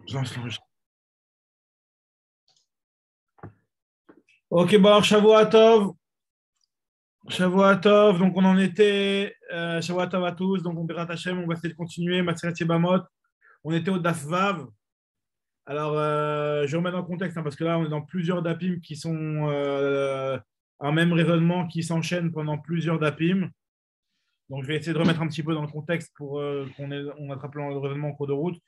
Je lance l'enregistrement. Ok, bon, alors Shavua Tov, donc on en était, Shavua Tov à tous, donc on verra Hachem, on va essayer de continuer, Matzeret Yebamot, on était au Daf Vav. Alors, je remets dans le contexte, hein, parce que là, on est dans plusieurs dapim qui sont un même raisonnement qui s'enchaîne pendant plusieurs dapim. Donc, je vais essayer de remettre un petit peu dans le contexte pour on attrape le raisonnement en cours de route.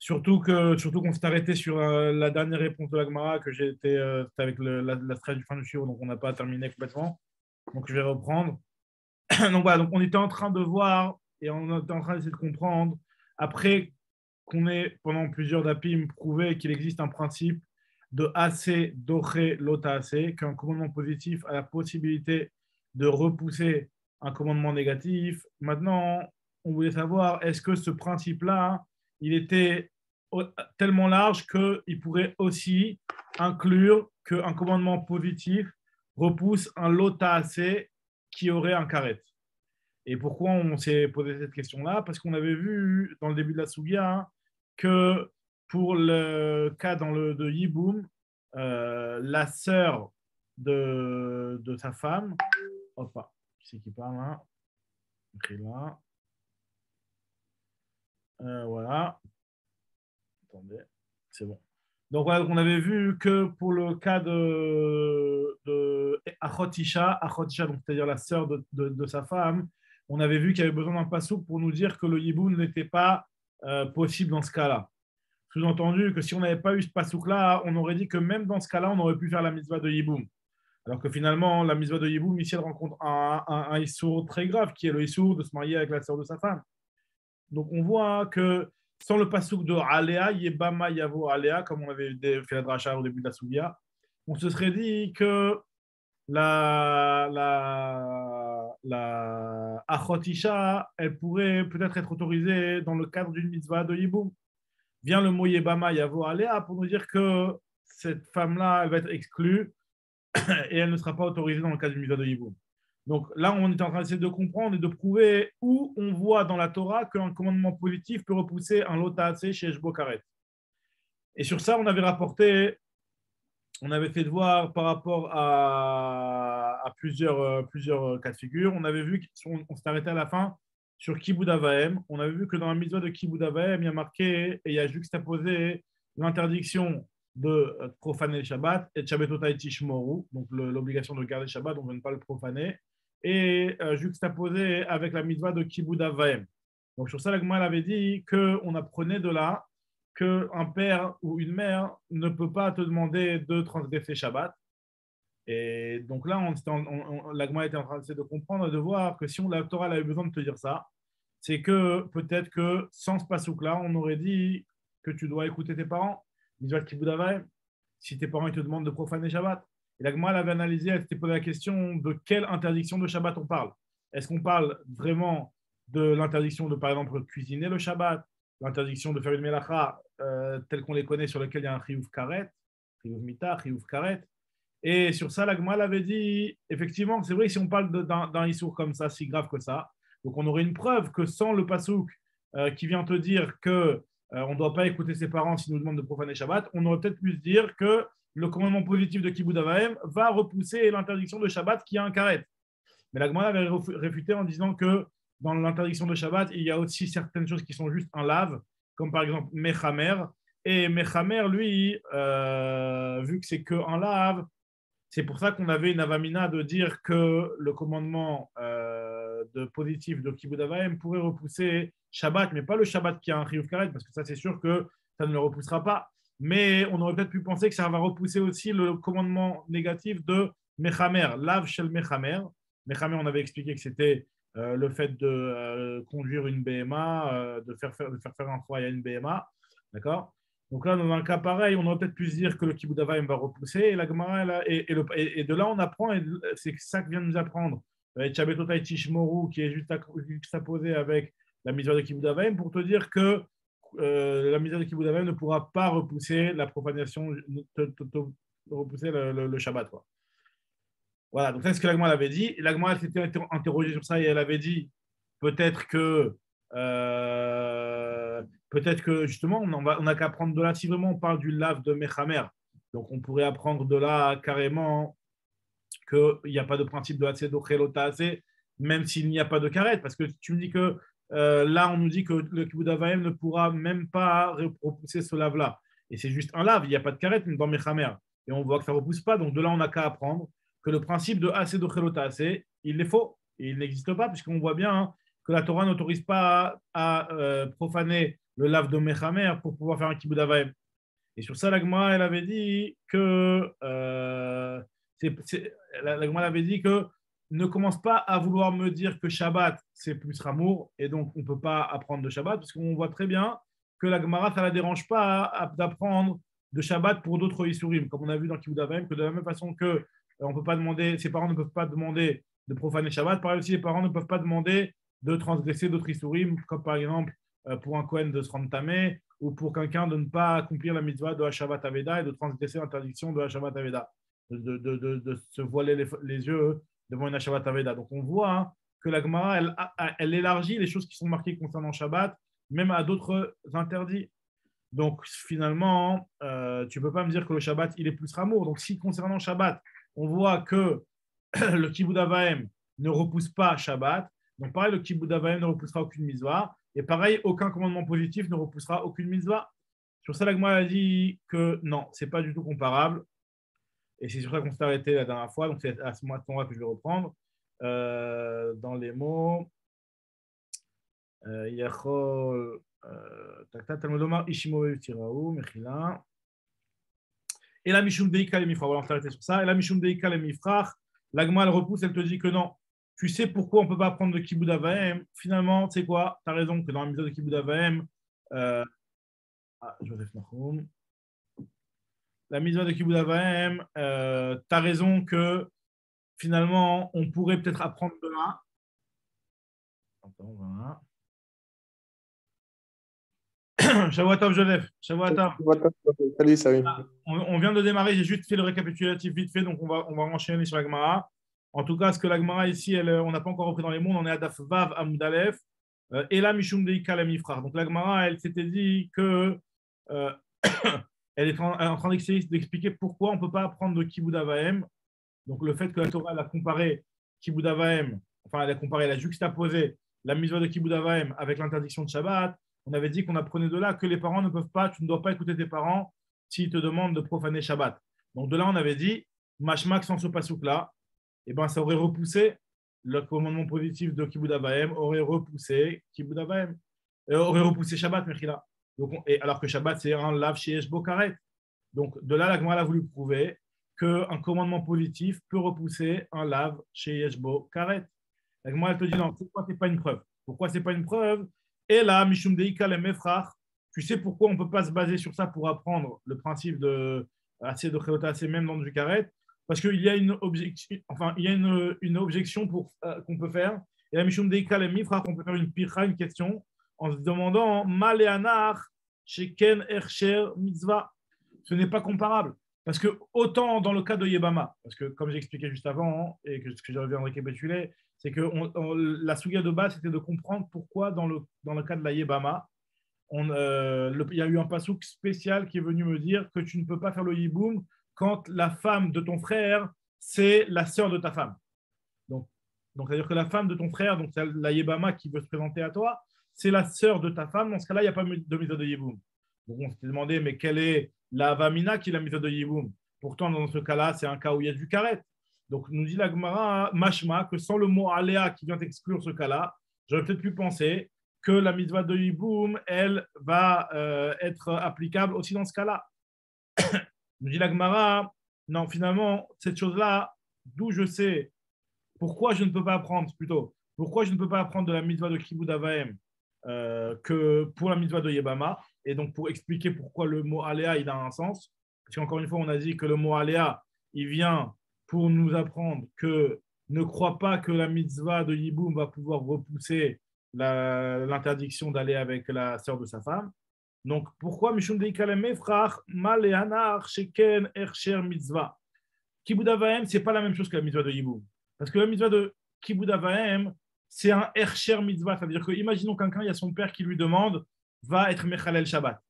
Surtout qu'on s'est arrêté sur la dernière réponse de la Gemara, que j'ai été c'était avec la stress du fin du shiur, donc on n'a pas terminé complètement. Donc je vais reprendre. Donc voilà, donc on était en train de voir et on était en train d'essayer de comprendre, après qu'on ait pendant plusieurs dapim prouvé qu'il existe un principe de assez, doré, lota assez, qu'un commandement positif a la possibilité de repousser un commandement négatif. Maintenant, on voulait savoir, est-ce que ce principe-là, il était tellement large qu'il pourrait aussi inclure qu'un commandement positif repousse un lota assez qui aurait un carré. Et pourquoi on s'est posé cette question-là? Parce qu'on avait vu dans le début de la Sougia que pour le cas de Yiboum, la sœur de sa femme, hop, qui c'est qui parle là? Écrit là. Voilà. Attendez, c'est bon. Donc, voilà, on avait vu que pour le cas de Achotisha, donc c'est-à-dire la sœur de sa femme, on avait vu qu'il y avait besoin d'un passouk pour nous dire que le hiboum n'était pas possible dans ce cas-là. Sous-entendu que si on n'avait pas eu ce passouk-là, on aurait dit que même dans ce cas-là, on aurait pu faire la mitzvah de hiboum. Alors que finalement, la mitzvah de hiboum, ici, elle rencontre un issour très grave, qui est le issour de se marier avec la sœur de sa femme. Donc on voit que sans le pasouk de Aléa, Yebama Yavo Aléa, comme on avait fait la dracha au début de la Soudia, on se serait dit que la Achotisha, elle pourrait peut-être être autorisée dans le cadre d'une mitzvah de Yiboum. Vient le mot Yebama Yavo Aléa pour nous dire que cette femme-là, elle va être exclue et elle ne sera pas autorisée dans le cadre d'une mitzvah de Yiboum. Donc là, on est en train d'essayer de comprendre et de prouver où on voit dans la Torah qu'un commandement positif peut repousser un lotaase chez Eshbo Karet. Et sur ça, on avait fait de voir par rapport à plusieurs cas de figure. On avait vu qu'on s'est arrêté à la fin sur Kibud Avaim. On avait vu que dans la mitzvah de Kibud Avaim, il y a marqué et il y a juxtaposé l'interdiction de profaner le Shabbat et Shabbatotai Tishmoru, donc l'obligation de garder le Shabbat, donc de ne pas le profaner, et juxtaposé avec la mitzvah de Kibud Avaim. Donc sur ça, la Gemara avait dit qu'on apprenait de là qu'un père ou une mère ne peut pas te demander de transgresser Shabbat. Et donc là, l'Agma était en train de comprendre et de voir que si la Torah avait besoin de te dire ça, c'est que peut-être que sans ce pasouk-là, on aurait dit que tu dois écouter tes parents. Si tes parents ils te demandent de profaner Shabbat. Et l'Agma avait analysé, elle s'était posé la question de quelle interdiction de Shabbat on parle. Est-ce qu'on parle vraiment de l'interdiction de, par exemple, cuisiner le Shabbat, l'interdiction de faire une melacha telle qu'on les connaît, sur lequel il y a un chiyuv karet, chiyuv mita, chiyuv karet. Et sur ça, l'Agma avait dit, effectivement, c'est vrai que si on parle d'un issour comme ça, si grave que ça, donc on aurait une preuve que sans le pasouk qui vient te dire que on ne doit pas écouter ses parents s'ils nous demandent de profaner Shabbat, on aurait peut-être pu se dire que le commandement positif de Kibud Avaim va repousser l'interdiction de Shabbat qui a un karet. Mais l'Agma avait réfuté en disant que dans l'interdiction de Shabbat, il y a aussi certaines choses qui sont juste un lave, comme par exemple Mechamer. Et Mechamer, lui, vu que c'est qu'un lave, c'est pour ça qu'on avait une avamina de dire que le commandement de positif de Kibud Avaim pourrait repousser Shabbat, mais pas le Shabbat qui a un chiyuv karet, parce que ça, c'est sûr que ça ne le repoussera pas. Mais on aurait peut-être pu penser que ça va repousser aussi le commandement négatif de Mechamer, lave shel Mechamer. Mechamer, on avait expliqué que c'était le fait de conduire une BMA, de faire faire un foyer à une BMA. D'accord. Donc là, dans un cas pareil, on aurait peut-être pu se dire que le Kibud Avaim va repousser, et la Gemara, et de là, on apprend, et c'est ça que vient de nous apprendre, Tchabetotai Tishmoru, qui est juste à poser avec la misère de Kibud Avaim, pour te dire que la misère de Kibud Avaim ne pourra pas repousser la profanation, repousser le Shabbat. Quoi. Voilà, donc ça, c'est ce que l'Agma avait dit. L'Agma s'était interrogée sur ça et elle avait dit peut-être que peut-être que justement, on n'a qu'à apprendre de là. Si vraiment on parle du lave de Mechamer, donc on pourrait apprendre de là carrément qu'il n'y a pas de principe de Hatsedochelotase, même s'il n'y a pas de carrette. Parce que tu me dis que là, on nous dit que le Kibud Avaim ne pourra même pas repousser ce lave-là. Et c'est juste un lave, il n'y a pas de carrette dans Mechamer. Et on voit que ça ne repousse pas. Donc de là, on n'a qu'à apprendre que le principe de Hatsedochelotase, il est faux. Et il n'existe pas, puisqu'on voit bien hein, que la Torah n'autorise pas à profaner le lave de Mechamer pour pouvoir faire un Kibud Avaim. Et sur ça, l'Agma, elle avait dit que l'Agma avait dit que ne commence pas à vouloir me dire que Shabbat c'est plus Ramour et donc on ne peut pas apprendre de Shabbat parce qu'on voit très bien que la Gemara ça la dérange pas d'apprendre de Shabbat pour d'autres Isurim, comme on a vu dans Kibud Avaim, que de la même façon que on peut pas demander, ses parents ne peuvent pas demander de profaner Shabbat, pareil aussi les parents ne peuvent pas demander de transgresser d'autres Isurim, comme par exemple pour un Kohen de se rendre tamé ou pour quelqu'un de ne pas accomplir la mitzvah de Hashavat Aveda et de transgresser l'interdiction de Hashavat Aveda, de se voiler les yeux devant une Hashavat Aveda. Donc on voit hein, que la Gemara, elle élargit les choses qui sont marquées concernant Shabbat, même à d'autres interdits. Donc finalement, tu ne peux pas me dire que le Shabbat, il est plus ramour. Donc si concernant Shabbat, on voit que le Kibud Avaim ne repousse pas Shabbat, donc pareil, le Kibud Avaim ne repoussera aucune mitzvah. Et pareil, aucun commandement positif ne repoussera aucune mitzvah. Sur ça, l'Agma a dit que non, ce n'est pas du tout comparable. Et c'est sur ça qu'on s'est arrêté la dernière fois. Donc c'est à ce moment-là que je vais reprendre. Dans les mots, Yachol, et la Mishum Deika le Mifrach. Voilà, on s'est arrêté sur ça. Et la Mishum Deika le Mifrach, l'Agma elle repousse, elle te dit que non. Tu sais pourquoi on ne peut pas apprendre de Kibud Avaim. Finalement, tu sais quoi, tu as raison que dans la mise de Kibud Avaim, Joseph Nahoum, la mise de Kibud Avaim, tu as raison que finalement, on pourrait peut-être apprendre de là. Attends, voilà. Shavuatov, Joseph. Shavuatov. Salut, salut. On vient de démarrer, j'ai juste fait le récapitulatif vite fait, donc on va enchaîner sur la Gemara. En tout cas, ce que la Gemara ici, on n'a pas encore repris dans les mots, on est à Daf Vav Amud Aleph. Et la Mishum Deika la Mifrach. Donc la Gemara, elle s'était dit que elle est en train d'expliquer pourquoi on ne peut pas apprendre de Kibud Avaim. Donc le fait que la Torah elle a comparé Kibud Avaim, enfin elle a comparé, elle a juxtaposé la mitzvah de Kibud Avaim avec l'interdiction de Shabbat. On avait dit qu'on apprenait de là que les parents ne peuvent pas, tu ne dois pas écouter tes parents s'ils te demandent de profaner Shabbat. Donc de là, on avait dit, Mashmak sans ce pasouk-là, eh ben, ça aurait repoussé le commandement positif de Kibud Avaim, aurait repoussé Kibud Avaim, aurait repoussé Shabbat, Mechila. Donc, alors que Shabbat, c'est un lave chez Eshbo Karet. Donc de là, la Gemara a voulu prouver qu'un commandement positif peut repousser un lave chez Eshbo Karet. La Gemara, elle te dit, non, pourquoi ce n'est pas une preuve? Pourquoi ce n'est pas une preuve? Et là, Mishum Deika le Mefrach, tu sais pourquoi on ne peut pas se baser sur ça pour apprendre le principe de assez de Chelota, assez même dans du Karet? Parce qu'il y a une objection, enfin, il y a une objection qu'on peut faire. Et la Mishum Deika le Mefrach, on peut faire une pira, une question, en se demandant Maléanar, Sheken Ercher Mitzvah. Ce n'est pas comparable. Parce que autant dans le cas de Yebama, parce que comme j'expliquais juste avant, et que ce que je viens de récapituler, c'est que la souga de base, c'était de comprendre pourquoi dans le cas de la Yebama, il y a eu un pasouk spécial qui est venu me dire que tu ne peux pas faire le Yiboum quand la femme de ton frère, c'est la sœur de ta femme. Donc c'est-à-dire que la femme de ton frère, donc la Yebama qui veut se présenter à toi, c'est la sœur de ta femme. Dans ce cas-là, il n'y a pas de mise de Yiboum. Donc on s'était demandé, mais quelle est la Vamina qui est la mise de Yiboum? Pourtant, dans ce cas-là, c'est un cas où il y a du karet. Donc, nous dit la Gemara, Mashma, que sans le mot aléa qui vient exclure ce cas-là, j'aurais peut-être pu penser que la mitzvah de Yiboum, elle, va être applicable aussi dans ce cas-là. Nous dit la Gemara, non, finalement, cette chose-là, d'où je sais, pourquoi je ne peux pas apprendre, plutôt, pourquoi je ne peux pas apprendre de la mitzvah de Kibud Avaim que pour la mitzvah de Yebama, et donc pour expliquer pourquoi le mot aléa, il a un sens, parce qu'encore une fois, on a dit que le mot aléa, il vient pour nous apprendre que ne crois pas que la mitzvah de Yiboum va pouvoir repousser l'interdiction d'aller avec la sœur de sa femme. Donc, pourquoi Mishum Deikale Mefrach Maléanar Sheken Ercher Mitzvah? Kibud Avaim, ce n'est pas la même chose que la mitzvah de Yiboum. Parce que la mitzvah de Kibud Avaim, c'est un Ercher Mitzvah. C'est-à-dire que, imaginons quelqu'un, il y a son père qui lui demande va être Mechalel Shabbat.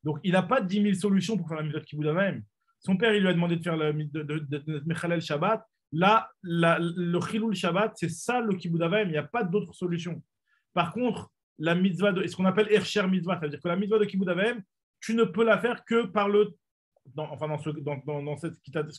Donc, il n'a pas 10 000 solutions pour faire la mitzvah de Kibbutz Avayim. Son père, il lui a demandé de faire de Mechalel Shabbat. Là, le Chilul Shabbat, c'est ça le Kibbutz Avayim. Il n'y a pas d'autre solution. Par contre, la mitzvah, ce qu'on appelle Ercher Mitzvah, c'est-à-dire que la mitzvah de Kibbutz Avayim, tu ne peux la faire que par ce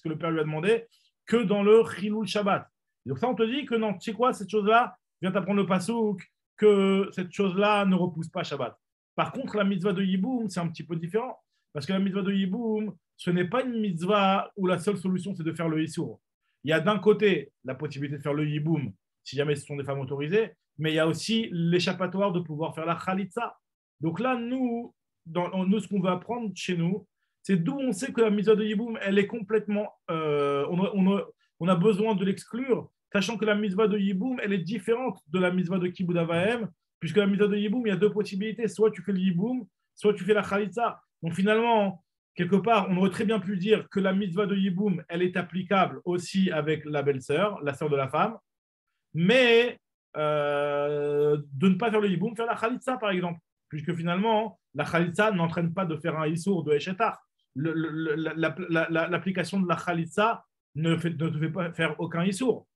que le père lui a demandé, que dans le Chilul Shabbat. Donc ça, on te dit que non, tu sais quoi, cette chose-là, viens t'apprendre le pasouk, que cette chose-là ne repousse pas Shabbat. Par contre, la mitzvah de Yiboum, c'est un petit peu différent. Parce que la mitzvah de Yiboum, ce n'est pas une mitzvah où la seule solution, c'est de faire le Issour. Il y a d'un côté la possibilité de faire le Yiboum, si jamais ce sont des femmes autorisées, mais il y a aussi l'échappatoire de pouvoir faire la Khalitsa. Donc là, nous, ce qu'on va apprendre chez nous, c'est d'où on sait que la mitzvah de Yiboum, elle est complètement... on a besoin de l'exclure, sachant que la mitzvah de Yiboum, elle est différente de la mitzvah de Kibbutz Avayim, puisque la mitzvah de Yiboum, il y a deux possibilités. Soit tu fais le Yiboum, soit tu fais la Khalitsa. Donc finalement, quelque part, on aurait très bien pu dire que la mitzvah de Yiboum, elle est applicable aussi avec la belle-sœur, la sœur de la femme, mais de ne pas faire le Yiboum, faire la Khalitsa par exemple, puisque finalement, la Khalitsa n'entraîne pas de faire un Issour de Eshetar. L'application de la Khalitsa ne te fait pas faire aucun Issour.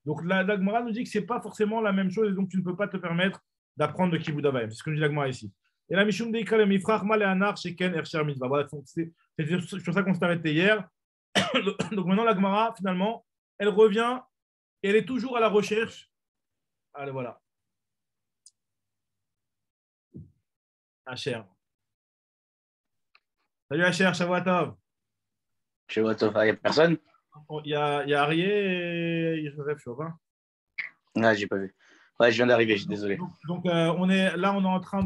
Donc la Gemara nous dit que ce n'est pas forcément la même chose et donc tu ne peux pas te permettre d'apprendre de Kibbutz Avayim. C'est ce que nous dit la Gemara ici. Et la Mishum Deikra le Mifrach Mal et Anar Sheken Ercher Mitzvah. Voilà, c'est sur ça qu'on s'est arrêté hier. Donc maintenant la Gemara, finalement, elle revient et elle est toujours à la recherche. Allez, voilà. Hacher. Salut Hacher, Shavuatov. Shavuatov, il n'y a personne? Il y a Arié et Joseph Chauvin. Ah, j'ai pas vu. Ouais, je viens d'arriver, je suis désolé. Donc on est en train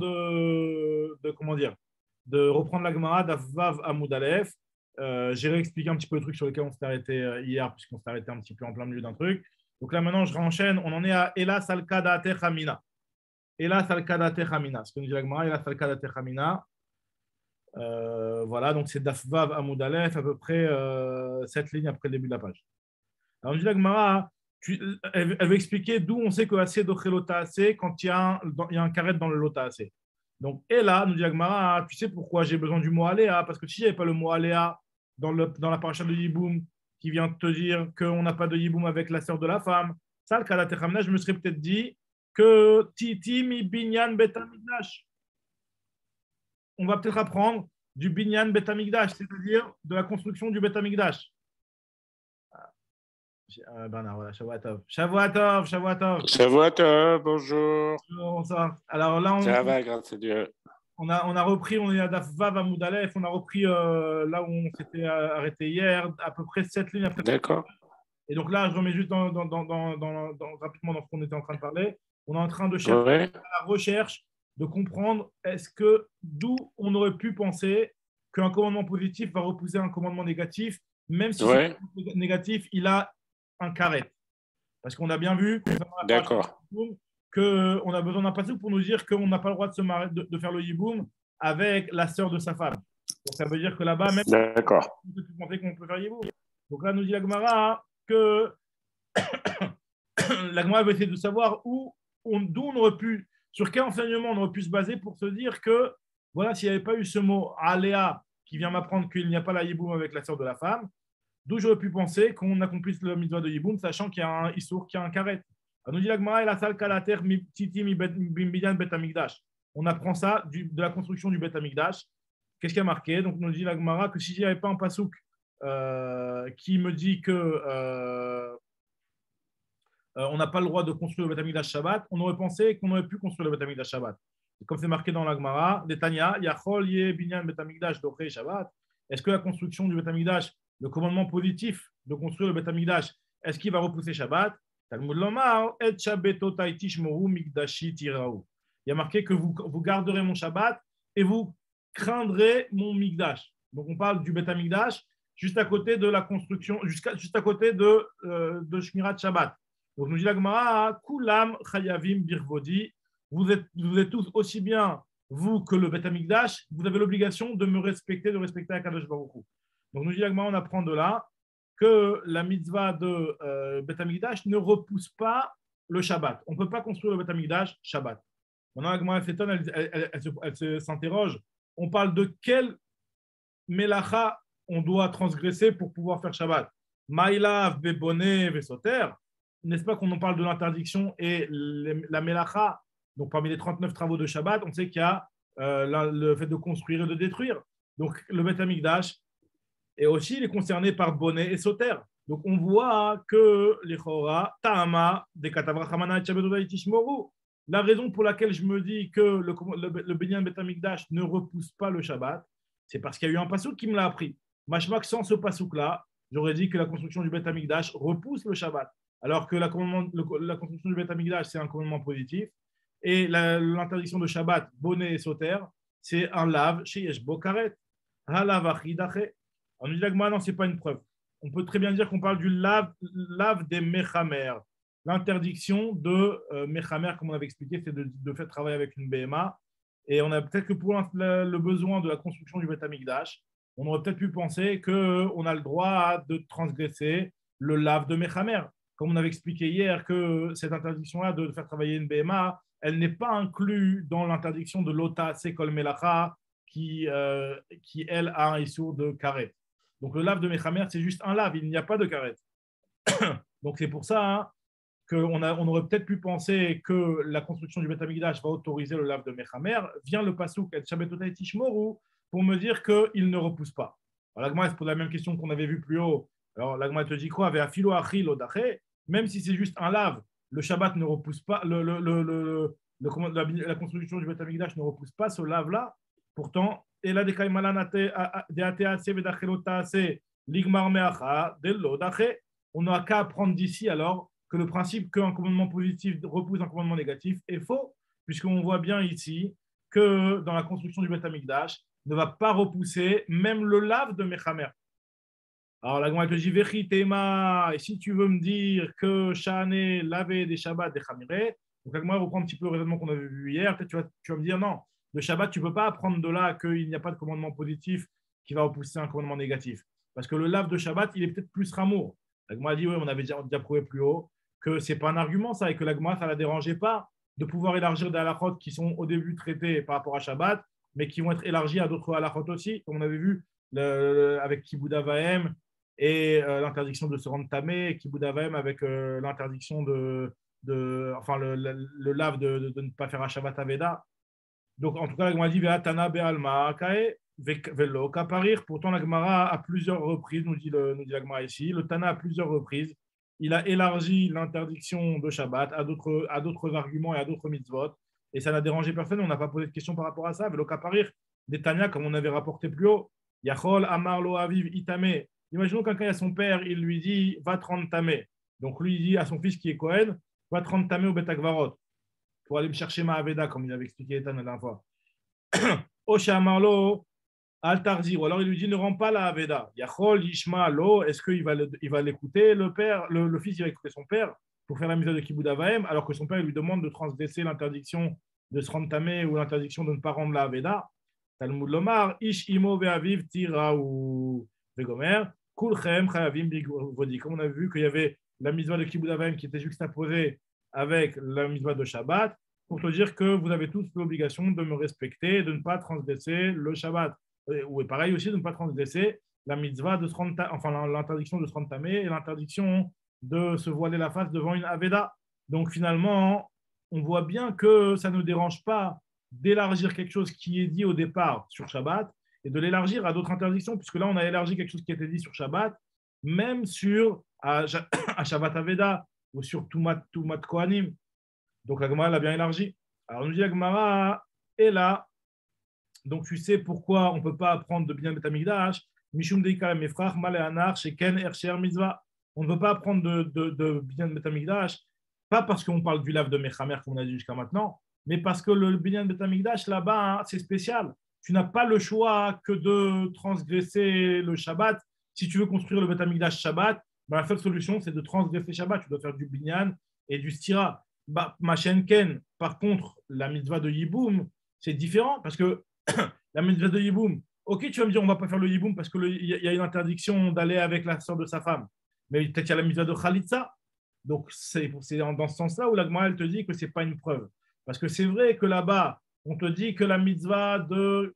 comment dire, de reprendre la Gemara d'Avav Amoud Aleph. J'ai réexpliqué un petit peu le truc sur lequel on s'est arrêté hier, puisqu'on s'est arrêté un petit peu en plein milieu d'un truc. Donc là, maintenant, je renchaîne. On en est à Ela Salkada Techamina. Ela Salkada Techamina. Ce que nous dit la Gemara, Ela Salkada Techamina. Voilà, donc c'est Dafvav Amoud Aleph, à peu près 7 lignes après le début de la page. Alors, nous dit la Gemara, elle veut expliquer d'où on sait que assez d'Oché Lota assez quand il y a un carré dans le Lota assez. Donc, et là, nous dit la Gemara, tu sais pourquoi j'ai besoin du mot Aléa? Parce que si il n'y avait pas le mot Aléa dans la paracha de Yiboum, qui vient te dire qu'on n'a pas de Yiboum avec la sœur de la femme, ça, le Kadat Echamina, je me serais peut-être dit que Titi mi binyan betamigdash. On va peut-être apprendre du binyan betamigdash, c'est-à-dire de la construction du betamigdash. Bernard, voilà, Shavuatov. Shavuatov, Shavuatov. Shavuatov, bonjour. Bonsoir. Alors là, ça va, grâce à Dieu. On a repris, on est à Dafvav Amoud Aleph, on a repris là où on s'était arrêté hier, à peu près 7 lignes après. D'accord. Et donc là, je remets juste rapidement dans ce qu'on était en train de parler. On est en train de chercher la recherche, de comprendre d'où on aurait pu penser qu'un commandement positif va repousser un commandement négatif, même si ce négatif, il a un carré. Parce qu'on a bien vu qu'on a besoin d'un passouk pour nous dire qu'on n'a pas le droit de faire le yiboum avec la sœur de sa femme. Donc ça veut dire que là-bas, même on peut penser qu'on peut faire yiboum. Donc là, nous dit la Gemara que la Gemara va essayer de savoir d'où on aurait pu, sur quel enseignement on aurait pu se baser pour se dire que, voilà, s'il n'y avait pas eu ce mot aléa qui vient m'apprendre qu'il n'y a pas la yiboum avec la sœur de la femme, d'où j'aurais pu penser qu'on accomplisse le mitzvah de yiboum, sachant qu'il y a un issour, qu'il y a un karet. Alors, nous dit la Gemara, la salle kalater titi mi bimbidan bet amigdash. On apprend ça de la construction du bet amigdash. Qu'est-ce qui a marqué? Donc, nous dit la Gemara que s'il n'y avait pas un pasouk qui me dit que on n'a pas le droit de construire le bet amigdash Shabbat, on aurait pensé qu'on aurait pu construire le bet amigdash Shabbat. Et comme c'est marqué dans la Gemara, Netanya, Yachol ye binyan bet amigdash doché Shabbat. Est-ce que la construction du bet amigdash, le commandement positif de construire le bet amigdash, est-ce qu'il va repousser Shabbat? Il y a marqué que vous garderez mon Shabbat et vous craindrez mon Migdash. Donc on parle du Bet HaMikdash juste à côté de la construction, juste à côté de Shmirat Shabbat. Donc nous dit la Gemara, Kulam Chayavim Birvodi, vous êtes tous aussi bien, vous, que le Bet HaMikdash, vous avez l'obligation de me respecter, de respecter Akadosh Baruch Hu. Donc nous dit la Gemara, on apprend de là que la mitzvah de Bet HaMikdash ne repousse pas le Shabbat. On ne peut pas construire le Bet HaMikdash Shabbat. Maintenant, la Gemara s'étonne, elle s'interroge. On parle de quel melacha on doit transgresser pour pouvoir faire Shabbat. Maïlav, Beboné, Vesoter. N'est-ce pas qu'on en parle de l'interdiction et la melacha, donc parmi les 39 travaux de Shabbat, on sait qu'il y a le fait de construire et de détruire. Donc le Beth Amikdash, et aussi il est concerné par Boné et Soter. Donc on voit que les Chora, Ta'ama, des Katavra Hamana et Shabbat Tishmoru. La raison pour laquelle je me dis que le Binyan Beth Amikdash ne repousse pas le Shabbat, c'est parce qu'il y a eu un pasouk qui me l'a appris. Mashmak, sans ce pasouk-là, j'aurais dit que la construction du Beth Amikdash repousse le Shabbat. Alors que la construction du Beth Amikdash, c'est un commandement positif. Et l'interdiction de Shabbat, Boné et Soter, c'est un lave chez Yeshbo Karet. Halav Achidache. On nous dit que non, ce n'est pas une preuve. On peut très bien dire qu'on parle du lave des Mechamer. L'interdiction de Mechamer, comme on avait expliqué, c'est de faire travailler avec une BMA. Et on a peut-être que pour le besoin de la construction du Beth Amikdash, on aurait peut-être pu penser qu'on a le droit de transgresser le lave de Mechamer. Comme on avait expliqué hier que cette interdiction-là de faire travailler une BMA, elle n'est pas inclue dans l'interdiction de l'Ota Sekol Melacha qui, elle, a un issour de karet. Donc le lave de Mechamer, c'est juste un lave, il n'y a pas de karet. Donc c'est pour ça qu'on aurait peut-être pu penser que la construction du Beth Amikdash va autoriser le lave de Mechamer. Vient le pasouk et Shabbatotay Tishmoru pour me dire qu'il ne repousse pas. Alors l'Agma se pose la même question qu'on avait vu plus haut. Alors l'Agma te dit quoi? Avec Afilo Achil Odaché, même si c'est juste un lave, le Shabbat ne repousse pas, la construction du Beth Amikdash ne repousse pas ce lave-là. Pourtant, et là, on n'a qu'à apprendre d'ici alors que le principe qu'un commandement positif repousse un commandement négatif est faux, puisqu'on voit bien ici que dans la construction du Beth Amikdash ne va pas repousser même le lave de Mechamer. Alors la Gemara te dit Vechitema, et si tu veux me dire que Shane lavé des Shabbats des Chamiré, donc la Gemara reprend un petit peu le raisonnement qu'on avait vu hier, peut-être tu vas me dire non, le Shabbat, tu ne peux pas apprendre de là qu'il n'y a pas de commandement positif qui va repousser un commandement négatif. Parce que le lave de Shabbat, il est peut-être plus ramour. La Gemara dit, oui, on avait déjà prouvé plus haut que ce n'est pas un argument, ça, et que la Gemara, ça ne la dérangeait pas de pouvoir élargir des halakhot qui sont au début traités par rapport à Shabbat, mais qui vont être élargis à d'autres halakhot aussi, comme on avait vu avec Kibud Avaim et l'interdiction de se rendre tamé, Kibud Avaim avec l'interdiction enfin le lave de ne pas faire un Shabbat Aveda. Donc, en tout cas, la Gemara dit Ve'atana be'alma kae ve'lo kaparir. Pourtant, la Gemara à plusieurs reprises, nous dit la Gemara ici, le Tana à plusieurs reprises, il a élargi l'interdiction de Shabbat à d'autres arguments et à d'autres mitzvot, et ça n'a dérangé personne. On n'a pas posé de questions par rapport à ça. Ve'lo kaparir, des Tanya, comme on avait rapporté plus haut, Yachol amar lo aviv itame. Imaginons quelqu'un a son père, il lui dit va te rendre tamé. Donc, lui, il dit à son fils qui est Kohen, va te rendre tamé au Bet Akvarot pour aller me chercher ma Aveda, comme il avait expliqué Ethan la dernière fois. Osha Amarlo, Al-Tarzir, ou alors il lui dit ne rends pas la Aveda. Yachol, Yishma, Lo, est-ce qu'il va l'écouter, le père, le fils, il va écouter son père pour faire la mise de Kibud Avaim, alors que son père il lui demande de transgresser l'interdiction de se rendre tamé ou l'interdiction de ne pas rendre la Aveda. Talmud Lomar, Ish Imo Ve'aviv Tira ou Vegomer, Kulchem Chayavim Bigvodi. Comme on a vu qu'il y avait la mitzvah de Kibud Avaim qui était juxtaposée avec la mitzvah de Shabbat, pour te dire que vous avez tous l'obligation de me respecter, de ne pas transgresser le Shabbat. Ou pareil aussi, de ne pas transgresser la mitzvah de se rendre, enfin l'interdiction de se rendre tamé et l'interdiction de se voiler la face devant une Aveda. Donc finalement, on voit bien que ça ne dérange pas d'élargir quelque chose qui est dit au départ sur Shabbat et de l'élargir à d'autres interdictions, puisque là, on a élargi quelque chose qui était dit sur Shabbat, même à Shabbat Aveda ou sur Tumat Kohanim. Donc la Gemara l'a bien élargi. Alors nous dit la Gemara, et là, donc tu sais pourquoi on ne peut pas apprendre de Binyan Bet Amikdash, Mishum Deika Mefrach Maleanar Sheken Ersher Mitzvah. On ne peut pas apprendre de Binyan Bet Amikdash, pas parce qu'on parle du lave de Mechamer comme on a dit jusqu'à maintenant, mais parce que le Binyan Bet Amikdash là-bas, hein, c'est spécial. Tu n'as pas le choix que de transgresser le Shabbat. Si tu veux construire le Bet Amikdash Shabbat, ben, la seule solution, c'est de transgresser Shabbat. Tu dois faire du Binyan et du Stira. Machenken, par contre, la mitzvah de Yiboum, c'est différent parce que la mitzvah de Yiboum, ok, tu vas me dire, on ne va pas faire le Yiboum parce qu'il y a une interdiction d'aller avec la sœur de sa femme. Mais peut-être qu'il y a la mitzvah de Khalitsa. Donc, c'est dans ce sens-là où la Gemara, elle te dit que ce n'est pas une preuve. Parce que c'est vrai que là-bas, on te dit que la mitzvah de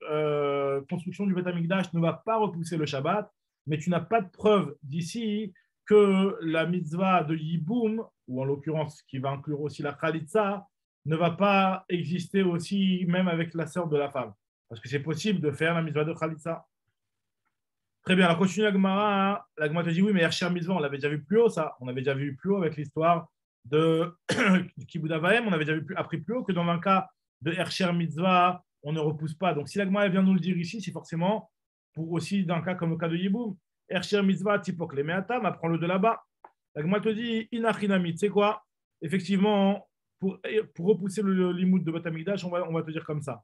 construction du Beth Amikdash ne va pas repousser le Shabbat, mais tu n'as pas de preuve d'ici que la mitzvah de Yiboum, ou en l'occurrence qui va inclure aussi la Khalitsa, ne va pas exister aussi même avec la sœur de la femme. Parce que c'est possible de faire la mitzvah de Khalitsa. Très bien, alors continue la Gemara. La Gemara te dit oui, mais Hercher Mitzvah, on l'avait déjà vu plus haut, ça. On avait déjà vu plus haut avec l'histoire de Kibud Avaim. On avait déjà appris plus haut que dans un cas de Hercher Mitzvah, on ne repousse pas. Donc si la Gemara vient nous le dire ici, c'est forcément pour aussi dans un cas comme le cas de Yiboum. Hercher Mitzvah, Tipok le Meatam, apprends-le de là-bas. La Gemara te dit Inachinami, tu sais quoi? Effectivement, pour repousser le limoud de Beth Amikdash, on va te dire comme ça.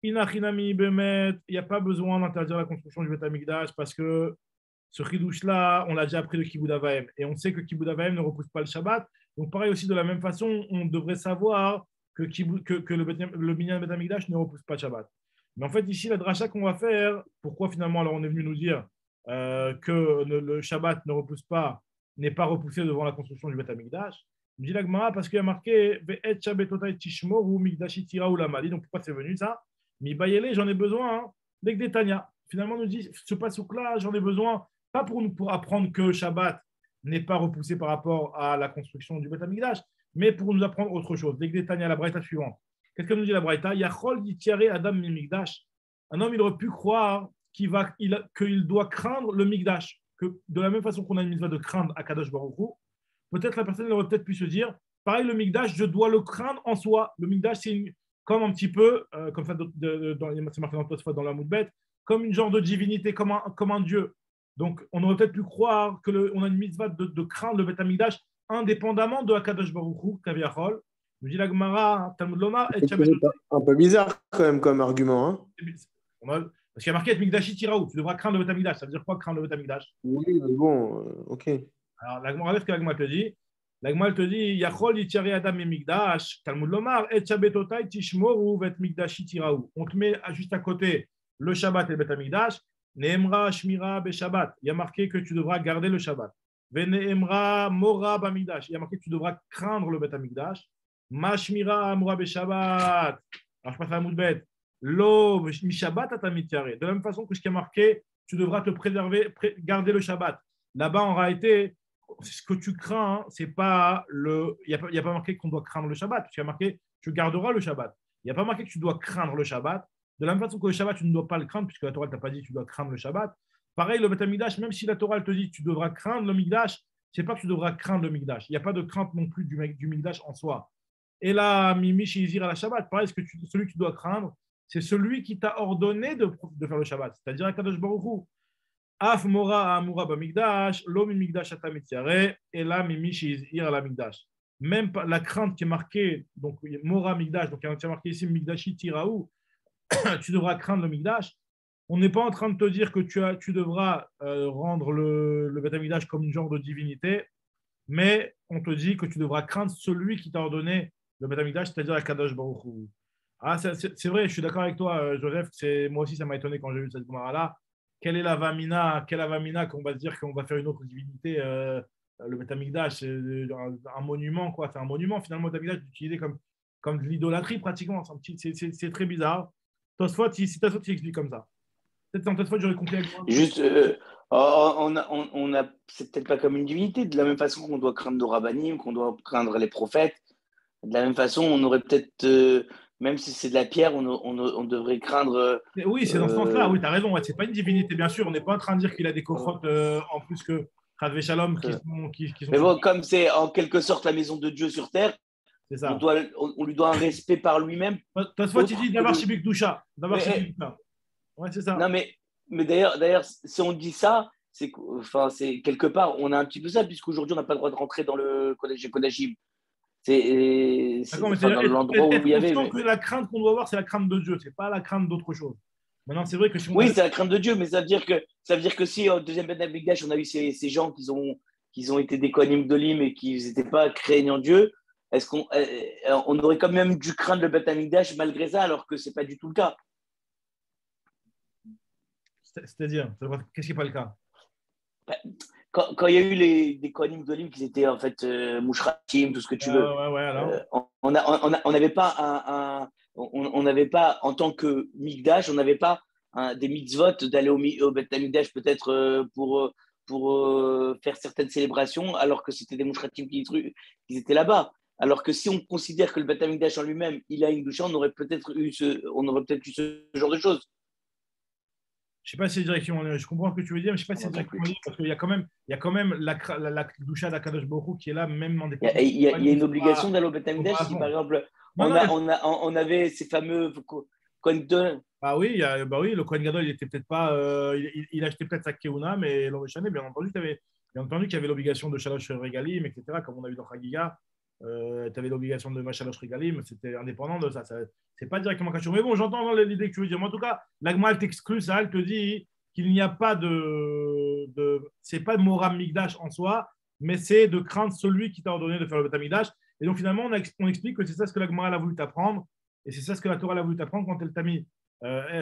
Inachinami bemet, il n'y a pas besoin d'interdire la construction du Beth Amikdash parce que ce chidouche-là, on l'a déjà appris de Kibud Avaim. Et on sait que Kibud Avaim ne repousse pas le Shabbat. Donc, pareil aussi, de la même façon, on devrait savoir que le minyan Beth Amikdash ne repousse pas le Shabbat. Mais en fait, ici, la dracha qu'on va faire, pourquoi finalement, alors on est venu nous dire que le Shabbat ne repousse pas, n'est pas repoussé devant la construction du Beth Amikdash. Il dit la Gemara parce qu'il y a marqué Ve'et Shabbatotai Tishmoru Mikdashi Tirau Lamali. Donc, pourquoi c'est venu ça? Mibayele, j'en ai besoin, hein, dès que Tanya. Finalement, on nous dit, ce pasouk-là, j'en ai besoin, pas pour apprendre que Shabbat n'est pas repoussé par rapport à la construction du Beth Amikdash, mais pour nous apprendre autre chose. Dès que Tanya, la braïta suivante. Qu'est-ce que nous dit la braïta? Yachol ditiare Adam Mikdash. Un homme, il aurait pu croire qu'il doit craindre le Mikdash. Que de la même façon qu'on a une mitzvah de craindre à Kadosh Baruch Hu, peut-être la personne aurait peut-être pu se dire, pareil, le Mikdash, je dois le craindre en soi. Le Mikdash, c'est comme un petit peu, comme ça, c'est marqué dans la Moudbet, comme une genre de divinité, comme un dieu. Donc, on aurait peut-être pu croire qu'on a une mitzvah de craindre le Beth Amikdash indépendamment de Akadosh Baruch Hu, Kaviachol. Nous dit la Gemara, Talmud Lomar, et C'est un peu bizarre quand même comme argument. Hein. Parce qu'il y a marqué et Mikdashi Tiraou, tu devras craindre le Beth Amikdash. Ça veut dire quoi craindre le Beth Amikdash? Oui, mais bon, ok. Alors, la Gemara, ce que la Gemara te dit. La Gemara te dit Yachol yitiare Adam et Mikdash, Talmud Lomar, et Shabbatotai Tishmoru vet Mikdashi Tiraou. On te met juste à côté le Shabbat et le Beth Amikdash. Neemra Shmira be Shabbat. Il y a marqué que tu devras garder le Shabbat. Veneemra Mora Bamikdash. Il y a marqué que tu devras craindre le Beth Amikdash. Ma Shmira Mora be Shabbat. Alors je passe à la Moudbet. Lo mi Shabbat atamitiare. De la même façon que ce qui est marqué, tu devras te préserver, garder le Shabbat. Là-bas, en réalité, ce que tu crains, c'est pas le. Il n'y a pas marqué qu'on doit craindre le Shabbat. Il y a marqué tu garderas le Shabbat. Il n'y a pas marqué que tu dois craindre le Shabbat. De la même façon que le Shabbat, tu ne dois pas le craindre, puisque la Torah ne t'a pas dit que tu dois craindre le Shabbat. Pareil, le Beth Amikdash, même si la Torah te dit que tu devras craindre le Mikdash, ce n'est pas que tu devras craindre le Mikdash. Il n'y a pas de crainte non plus du Mikdash en soi. Et là, Mimi Shizir à la Shabbat, pareil, celui que tu dois craindre, c'est celui qui t'a ordonné de faire le Shabbat, c'est-à-dire Akadosh Baruch Hu. Af Mora Amura Bamikdash, Lo Mimikdash Atamitiare, et là, Mimi Shizir à la Mikdash. Même la crainte qui est marquée, donc Mora Mikdash, donc il y a marqué ici Mikdashi Tiraou, tu devras craindre le Mikdash. On n'est pas en train de te dire que tu devras rendre le Beth Amikdash comme une genre de divinité, mais on te dit que tu devras craindre celui qui t'a ordonné le Beth Amikdash, c'est-à-dire la Kadosh Baruch Hu. Ah, c'est vrai, je suis d'accord avec toi, Joseph. Moi aussi, ça m'a étonné quand j'ai vu cette Gemara-là. Quelle est la Vamina qu'on va se dire qu'on va faire une autre divinité le Beth Amikdash, c'est un monument, quoi. C'est un monument, finalement, le Beth Amikdash est utilisé comme de l'idolâtrie, pratiquement. C'est très bizarre. Tosfot, si Tosfot explique comme ça. Peut-être dans Tosfot, j'aurais compris avec moi. Juste, c'est peut-être pas comme une divinité, de la même façon qu'on doit craindre nos rabbinim, qu'on doit craindre les prophètes. De la même façon, on aurait peut-être, même si c'est de la pierre, on devrait craindre. Oui, c'est dans ce sens-là, oui, tu as raison. Ouais, c'est pas une divinité, bien sûr. On n'est pas en train de dire qu'il a des coffrottes en plus que Chadvé Shalom qui sont. Mais bon, comme c'est en quelque sorte la maison de Dieu sur terre, c'est ça. On lui doit un respect par lui-même. Tosfot, il dit d'avoir Shibik Doucha. Ouais, c'est ça. Non, mais d'ailleurs, si on dit ça, c'est quelque part, on a un petit peu ça, puisqu'aujourd'hui, on n'a pas le droit de rentrer dans le collège et Kodachim. C'est dans l'endroit où il y avait. Que la crainte qu'on doit avoir, c'est la crainte de Dieu, c'est pas la crainte d'autre chose. Maintenant, c'est vrai que si on oui, c'est la crainte de Dieu, mais ça veut dire que si au deuxième Beth Amikdash, on a eu ces gens qui ont été des Kohanim Gdolim et qui n'étaient pas craignants Dieu, est-ce qu'on aurait quand même dû craindre le Beth Amikdash malgré ça, alors que c'est pas du tout le cas? C'est-à-dire, qu'est-ce qui n'est pas le cas? quand il y a eu des Kohanim Gdolim qui étaient en fait Mouchratim, tout ce que tu veux, ouais, alors. on n'avait pas on n'avait pas, en tant que Migdash, on n'avait pas des mitzvot d'aller au Beth Amikdash peut-être pour faire certaines célébrations, alors que c'était des Mouchratim qui étaient là-bas. Alors que si on considère que le Beth Amikdash en lui-même, il a une douche, on aurait peut-être eu ce genre de choses. Je ne sais pas si c'est directement lié. Je comprends ce que tu veux dire, mais je ne sais pas si c'est directement lié parce qu'il y a quand même la doucha d'Akadosh Baruch Hu qui est là, même en dépendant. Il y a une obligation d'aller au Beth Amikdash si par exemple on avait ces fameux Kohen Gadol. Bah oui, le Kohen Gadol, il était peut-être pas, il achetait peut-être sa Keuna, mais l'Orishane, bien entendu qu'il y avait l'obligation de Shalosh Regalim, etc., comme on a vu dans Chagiga. Tu avais l'obligation de Shalosh Regalim, c'était indépendant de ça. C'est pas directement caché. Mais bon, j'entends l'idée que tu veux dire. Mais en tout cas, l'Agma, elle t'exclut ça, elle te dit qu'il n'y a pas c'est pas de Moram Migdash en soi, mais c'est de craindre celui qui t'a ordonné de faire le Beth Amikdash. Et donc finalement, on explique que c'est ça ce que l'Agma a voulu t'apprendre, et c'est ça ce que la Torah a voulu t'apprendre quand elle t'a mis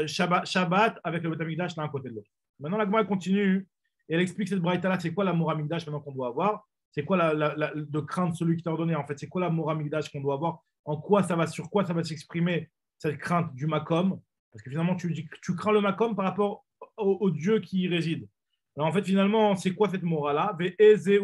Shabbat avec le Beth Amikdash l'un à côté de l'autre. Maintenant, l'Agma continue et elle explique cette braïta-là, c'est quoi la Moram Migdash maintenant qu'on doit avoir. C'est quoi de craindre celui qui t'a ordonné en fait. C'est quoi la Moram Migdash qu'on doit avoir. Sur quoi ça va s'exprimer cette crainte du Makom. Parce que finalement, tu crains le Makom par rapport au Dieu qui y réside. Alors en fait, finalement, c'est quoi cette Mora-là? Ve'ezeu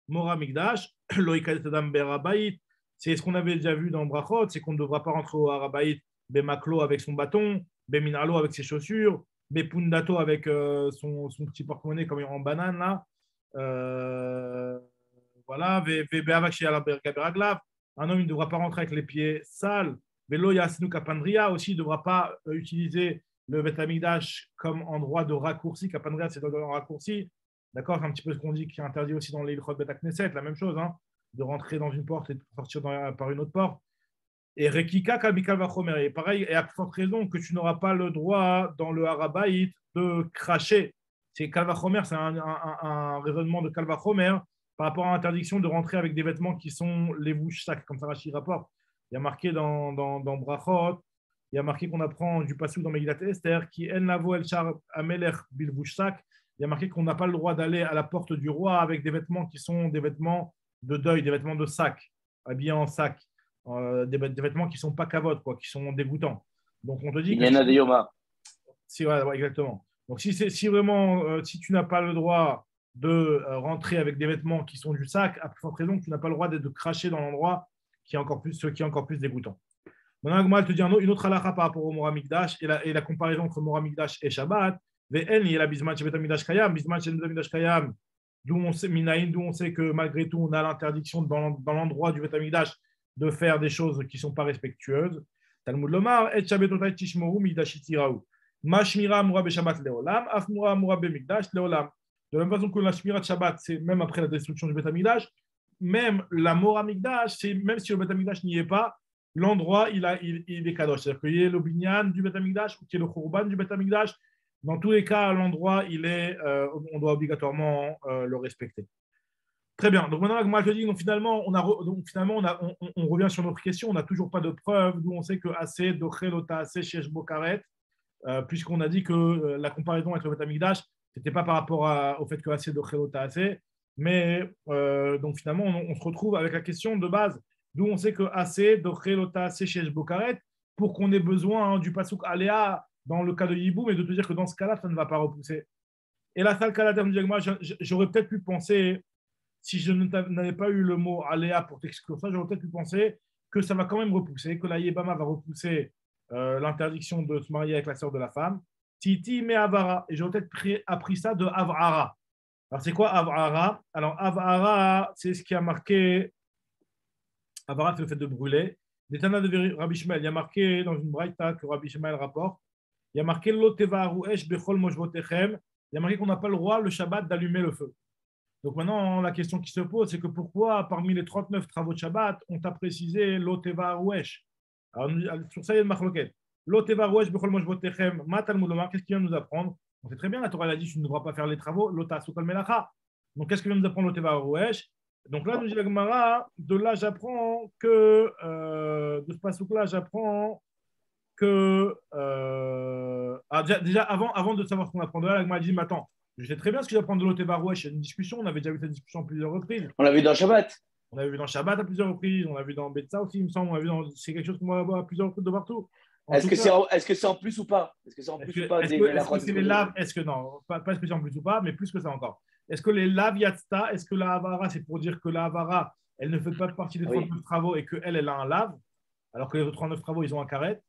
Mora Migdash, Loïkadetadam Berabait. C'est ce qu'on avait déjà vu dans Brachot, c'est qu'on ne devra pas rentrer au Harabait Bemaklo avec son bâton, Beminalo avec ses chaussures, Bepundato avec son petit porte-monnaie comme en banane là. Voilà, un homme ne devra pas rentrer avec les pieds sales. Velo Yasnu Kapandria aussi ne devra pas utiliser le Beth Amikdash comme endroit de raccourci. Kapandria, c'est un raccourci. D'accord, c'est un petit peu ce qu'on dit qui est interdit aussi dans les Ilchot Beth Knesset, la même chose, hein, de rentrer dans une porte et de sortir par une autre porte. Et Rekika Kabikal Vachomer, et pareil, et à plus forte raison que tu n'auras pas le droit dans le Harabait de cracher. C'est Kalvachomer, c'est un raisonnement de Kalvachomer par rapport à l'interdiction de rentrer avec des vêtements qui sont les bouches sacs, comme ça Rashi rapporte. Il y a marqué dans Brachot, il y a marqué qu'on apprend du passage dans Megillat Esther, qui en lavo el shar amelech bil bouche sac. Il y a marqué qu'on n'a pas le droit d'aller à la porte du roi avec des vêtements qui sont des vêtements de deuil, des vêtements de sac, habillés en sac, des vêtements qui ne sont pas cavotes, quoi, qui sont dégoûtants. Donc on te dit il y en a des Yoma. Ouais, exactement. Donc si vraiment, si tu n'as pas le droit de rentrer avec des vêtements qui sont du sac, à plus forte raison que tu n'as pas le droit de cracher dans l'endroit qui est encore plus dégoûtant. Maintenant, elle te dit une autre halakha par rapport au Mora Mikdash et la comparaison entre Mora Mikdash et Shabbat. Ve'en y la bisman shebet Mikdash kayam, bisman shebet Mikdash kayam. D'où on sait que malgré tout, on a l'interdiction dans l'endroit du Bet Mikdash de faire des choses qui ne sont pas respectueuses. Talmud Lomar, et Shabbatotai tishmoru Mikdash tiraou. Mashmira Moura be Shabbat leolam, Afmura Moura be Mikdash leolam. De la même façon que la Shmira de Shabbat, c'est même après la destruction du Bet Mikdash, même la Mora Mikdash, c'est même si le Bet Mikdash n'y est pas, l'endroit il est kadosh. C'est-à-dire qu'il y ait le binyan du Bet Mikdash ou qu'il y ait le khurban du Bet Mikdash. Dans tous les cas, l'endroit on doit obligatoirement le respecter. Très bien. Donc maintenant, moi je dis, finalement, on revient sur notre question. On n'a toujours pas de preuve d'où on sait que assez dochel ota assez shesh bokaret, puisqu'on a dit que la comparaison avec le Bet Mikdash, c'était pas par rapport au fait que assez dochel ota assez, mais donc finalement, on se retrouve avec la question de base d'où on sait que assez dochel ota assez shesh bokaret, pour qu'on ait besoin du pasuk aléa dans le cas de Yibou, mais de te dire que dans ce cas-là, ça ne va pas repousser. Et la salle cas-là, j'aurais peut-être pu penser, si je n'avais pas eu le mot aléa pour t'exclure ça, j'aurais peut-être pu penser que ça va quand même repousser, que la Yébama va repousser l'interdiction de se marier avec la sœur de la femme. Titi mais Avara. Et j'aurais peut-être appris ça de Avara. Alors, c'est quoi Avara? Alors, Avara, c'est ce qui a marqué. Avara, c'est le fait de brûler. Des Tana de Rabbi Shmuel, il y a marqué dans une braïta que Rabbi Shmuel rapporte. Il y a marqué Lotevaru Esh Bechol Moshvotechem. Il y a marqué qu'on n'a pas le droit le Shabbat d'allumer le feu. Donc maintenant, la question qui se pose, c'est que pourquoi, parmi les 39 travaux de Shabbat, on t'a précisé Lotevaru Esh? Alors, sur ça, il y a une marloquette. Lotevaru Esh Bechol Moshvotechem. Matalmulomar, qu'est-ce qu'il vient de nous apprendre? On sait très bien, la Torah a dit tu ne devras pas faire les travaux. Lota Sukal Melacha. Donc qu'est-ce qu'il vient de nous apprendre Lotevaru Esh? Donc là, nous dit la Gemara, de là, j'apprends que, de ce pasuk-là, j'apprends que déjà avant de savoir ce qu'on apprend de là, la Gemara dit, mais attends, Je sais très bien ce que j'apprends de l'Otevarouesh. Il y a une discussion, on avait déjà eu cette discussion à plusieurs reprises. On l'a vu dans Shabbat. On l'a vu dans Shabbat à plusieurs reprises, on l'a vu dans Betsa aussi, il me semble. C'est quelque chose qu'on va voir à plusieurs reprises de partout. Est-ce que c'est en plus ou pas? Est-ce que c'est en plus ou pas des est-ce que c'est les laves? Est-ce que non, pas est-ce que c'est en plus ou pas, mais plus que ça encore. Est-ce que les laves Yatsta, est-ce que la Havara, c'est pour dire que la Havara, elle ne fait pas partie des 39 travaux et qu'elle, elle a un lave, alors que les autres 39 travaux, ils ont un carré?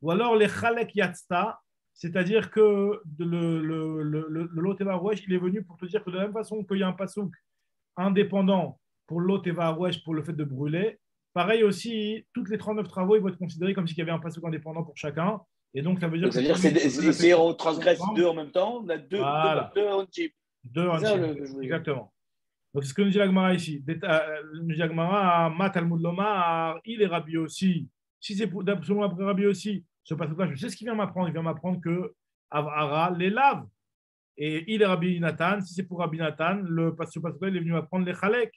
Ou alors les Chalek Yatsta, c'est-à-dire que le Loteva Rouesh, il est venu pour te dire que de la même façon qu'il y a un pasouk indépendant pour Loteva Rouesh pour le fait de brûler, pareil aussi, toutes les 39 travaux, ils vont être considérés comme s'il y avait un pasouk indépendant pour chacun. Et donc, ça veut dire donc, que on transgresse deux en même temps, on a deux en chip. Deux en chip, exactement. Donc, c'est ce que nous dit la Gemara ici. Nous dit la Gemara, Ma Talmud Lomar, il est Rabbi aussi. Si c'est selon Rabbi aussi, ce passage-là, je sais ce qu'il vient m'apprendre. Il vient m'apprendre que Avara les lave. Et il est Rabbi Nathan. Si c'est pour Rabbi Nathan, ce passage-là, il est venu m'apprendre les Chalek.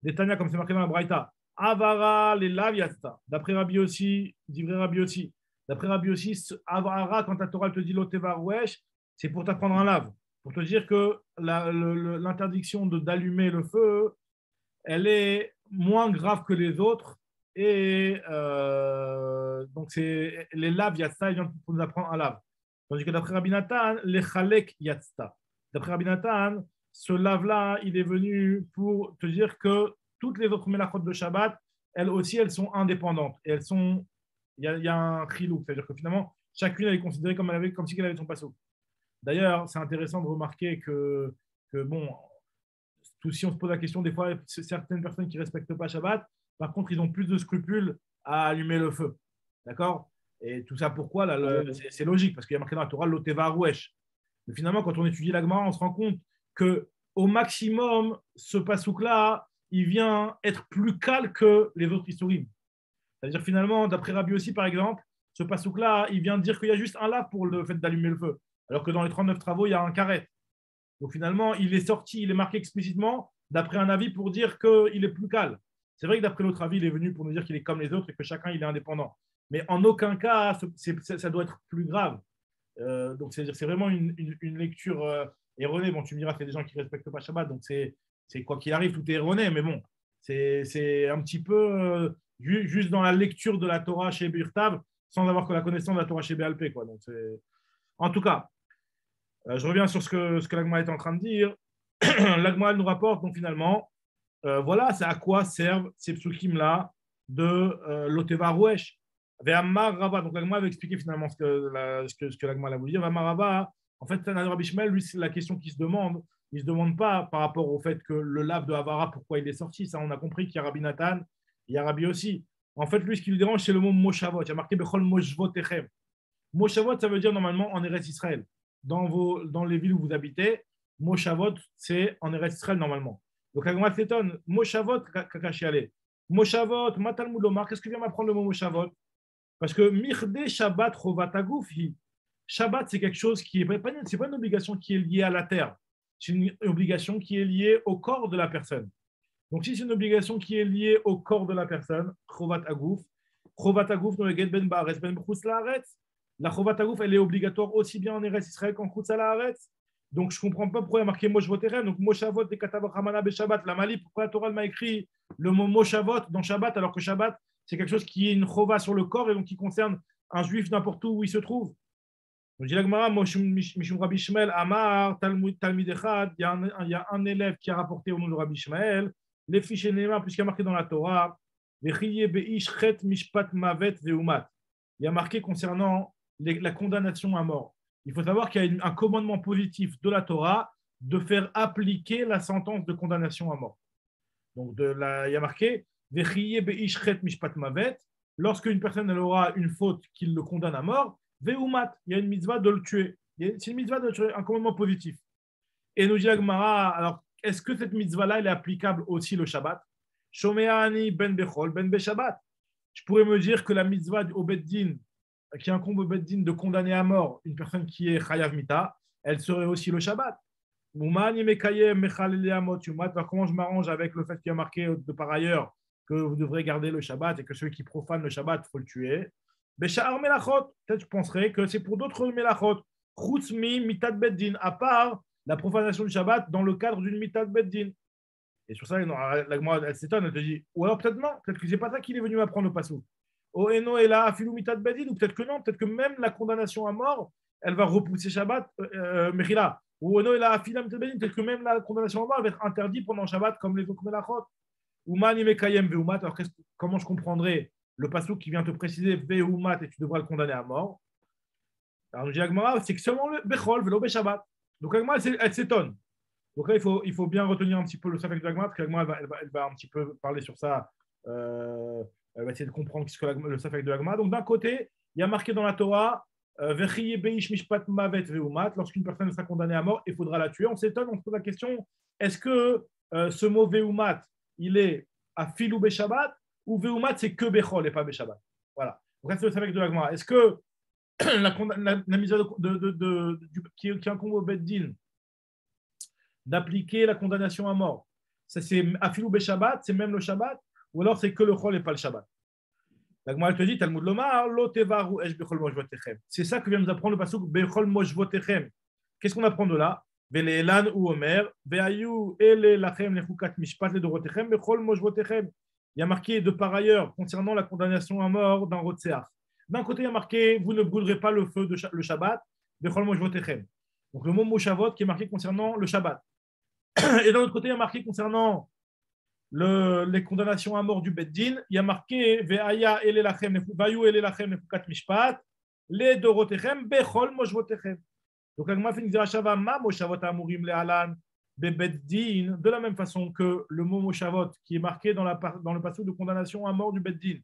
Des Tanya, comme c'est marqué dans la Braïta. Avara les lave Yatsta. D'après Rabbi aussi, d'ivré Rabbi aussi. D'après Rabbi aussi, Avara, quand ta Torah te dit Loteva Rouesh, c'est pour t'apprendre un lave. Pour te dire que l'interdiction d'allumer le feu, elle est moins grave que les autres. Et donc, c'est les laves Yatsta, ils viennent pour nous apprendre un lave. Tandis que d'après Rabbi Nathan, les Chalek Yatsta. D'après Rabbi Nathan, ce lave-là, il est venu pour te dire que toutes les autres mélachot de Shabbat, elles aussi, elles sont indépendantes. Et elles sont. Il y a un chilou, c'est-à-dire que finalement, chacune, elle est considérée comme si elle avait son passo. D'ailleurs, c'est intéressant de remarquer que bon, si on se pose la question, des fois, certaines personnes qui ne respectent pas Shabbat, par contre, ils ont plus de scrupules à allumer le feu. D'accord? Et tout ça, pourquoi là, c'est logique, parce qu'il y a marqué dans la Torah Loteva Rouesh. Mais finalement, quand on étudie la Gemara, on se rend compte qu'au maximum, ce pasouk-là, il vient être plus calme que les autres historimes. C'est-à-dire, finalement, d'après Rabbi aussi, par exemple, ce pasouk-là, il vient dire qu'il y a juste un lave pour le fait d'allumer le feu. Alors que dans les 39 travaux, il y a un carré. Donc finalement, il est sorti, il est marqué explicitement d'après un avis pour dire qu'il est plus calme. C'est vrai que d'après l'autre avis, il est venu pour nous dire qu'il est comme les autres et que chacun, il est indépendant. Mais en aucun cas, ça doit être plus grave. Donc c'est vraiment une lecture erronée. Bon, tu me diras, c'est des gens qui ne respectent pas Shabbat, donc c'est quoi qu'il arrive, tout est erroné. Mais bon, c'est un petit peu juste dans la lecture de la Torah chez Birtav, sans avoir que la connaissance de la Torah chez Béalpé. Donc en tout cas, je reviens sur ce que l'Agma est en train de dire. L'Agma nous rapporte, donc finalement, voilà, c'est à quoi servent ces psukim-là de Loteva Rouesh. Ve'amar Rava, donc l'Agma avait expliqué finalement ce que l'Agma a voulu dire. Ve'amar Rava, en fait, Rabbi Shmuel, lui, c'est la question qu'il se demande. Il ne se demande pas par rapport au fait que le lave de Havara, pourquoi il est sorti. Ça, on a compris qu'il y a Rabbi Nathan, il y a Rabbi aussi. En fait, lui, ce qui lui dérange, c'est le mot Moshavot. Il y a marqué Bechol Moshvot Echem. Moshavot, ça veut dire normalement en Eretz Israël. Dans les villes où vous habitez, Moshavot, c'est en Eretz Israël normalement. Donc, la Gemara s'étonne. Moshavot, Kakashiale. Moshavot, Matalmud Lomar, qu'est-ce que vient m'apprendre le mot Moshavot? Parce que Mirde Shabbat Chovatagoufi. Shabbat, c'est quelque chose qui n'est pas une obligation qui est liée à la terre. C'est une obligation qui est liée au corps de la personne. Donc, si c'est une obligation qui est liée au corps de la personne, Chovatagouf, dans le Get Ben Baaretz, Ben Bchutz Laaretz, la Chovatagouf, elle est obligatoire aussi bien en Eretz Israël qu'en Chutz Laaretz. Donc, je ne comprends pas pourquoi il y a marqué Moshvoterem. Donc, Moshavot de Katav Ramana Beshabbat, la Mali, pourquoi la Torah m'a écrit le mot Moshavot dans Shabbat, alors que Shabbat, c'est quelque chose qui est une chova sur le corps et donc qui concerne un juif n'importe où il se trouve. Donc, je dis la Gemara, Mishum Rabbi Shmuel, Amar, Talmid Echad, il y a un élève qui a rapporté au nom de Rabbi Shmuel, les fiches Neymar, puisqu'il y a marqué dans la Torah, Mishpat Mavet Veumat. Il y a marqué concernant la condamnation à mort. Il faut savoir qu'il y a un commandement positif de la Torah de faire appliquer la sentence de condamnation à mort. Donc, il y a marqué lorsque une personne elle aura une faute qui le condamne à mort, Veumat, il y a une mitzvah de le tuer. C'est une mitzvah de le tuer, un commandement positif. Et nous dit la Gemara, alors est-ce que cette mitzvah-là elle est applicable aussi le Shabbat? Shomeani ben bechol ben beshabbat. Je pourrais me dire que la mitzvah au Beddin, qui incombe au Beddin de condamner à mort une personne qui est chayav mita, elle serait aussi le Shabbat. Comment je m'arrange avec le fait qu'il y a marqué de par ailleurs que vous devrez garder le Shabbat et que celui qui profane le Shabbat, il faut le tuer. Peut-être je penserais que c'est pour d'autres melachot. Chutzmi mitat beddin, à part la profanation du Shabbat dans le cadre d'une mitad beddin. Et sur ça, la Gemara, elle s'étonne, elle te dit, ou alors peut-être non, peut-être que c'est pas ça qu'il est venu m'apprendre le passou. O eno et là, filou mitad beddin, ou peut-être que non, peut-être que même la condamnation à mort, elle va repousser Shabbat, Mechila. Ou eno et là, filam mitad beddin, peut-être que même la condamnation à mort, elle va être interdite pendant Shabbat comme les autres melachot. Ou mani mekayem veumat, alors comment je comprendrais le passou qui vient te préciser veumat et tu devras le condamner à mort. Alors, nous dit Agmara, c'est que seulement le Bechol, Velo Beshabbat. Donc, Agmara, elle s'étonne. Donc là, il faut bien retenir un petit peu le Safek de Agmara, parce qu'Agmara, elle va un petit peu parler sur ça. Elle va essayer de comprendre ce que le Safek de Agmara. Donc, d'un côté, il y a marqué dans la Torah, lorsqu'une personne sera condamnée à mort, il faudra la tuer. On s'étonne, on se pose la question, est-ce que ce mot Veumat, il est à Filou Beshabbat, ou Veumat, c'est que Bechol et pas Beshabbat. Voilà. Donc, c'est le Safek de Agmara. Est-ce que la mise qui incombe au Beddin d'appliquer la condamnation à mort, ça c'est Afilou Beshabbat, c'est même le Shabbat, ou alors c'est que le Chol et pas le Shabbat. La Gemara te dit, Talmud Lomar, Lo tevaru esh bechol mojvotechem. C'est ça que vient nous apprendre le pasuk bechol mojvotechem. Qu'est-ce qu'on apprend de là? Vele'elan ou Omer, ve'ayu ele lachem lechukat mishpat ledorotechem bechol mojvotechem. Il y a marqué de par ailleurs concernant la condamnation à mort d'un Rotseach. D'un côté, il y a marqué vous ne brûlerez pas le feu de le Shabbat, bechol mojvotechem. Donc le mot moshavot qui est marqué concernant le Shabbat. Et d'un autre côté, il y a marqué concernant les condamnations à mort du Beddin, il y a marqué Ve'aya elelachem vayu elelachem nefukat mishpat le dorotechem bechol mojvotechem. Donc la Gemara fait une zirachava ma moshavot amurim le'alan bebeddin, de la même façon que le mot moshavot qui est marqué dans le passage de condamnation à mort du Beddin.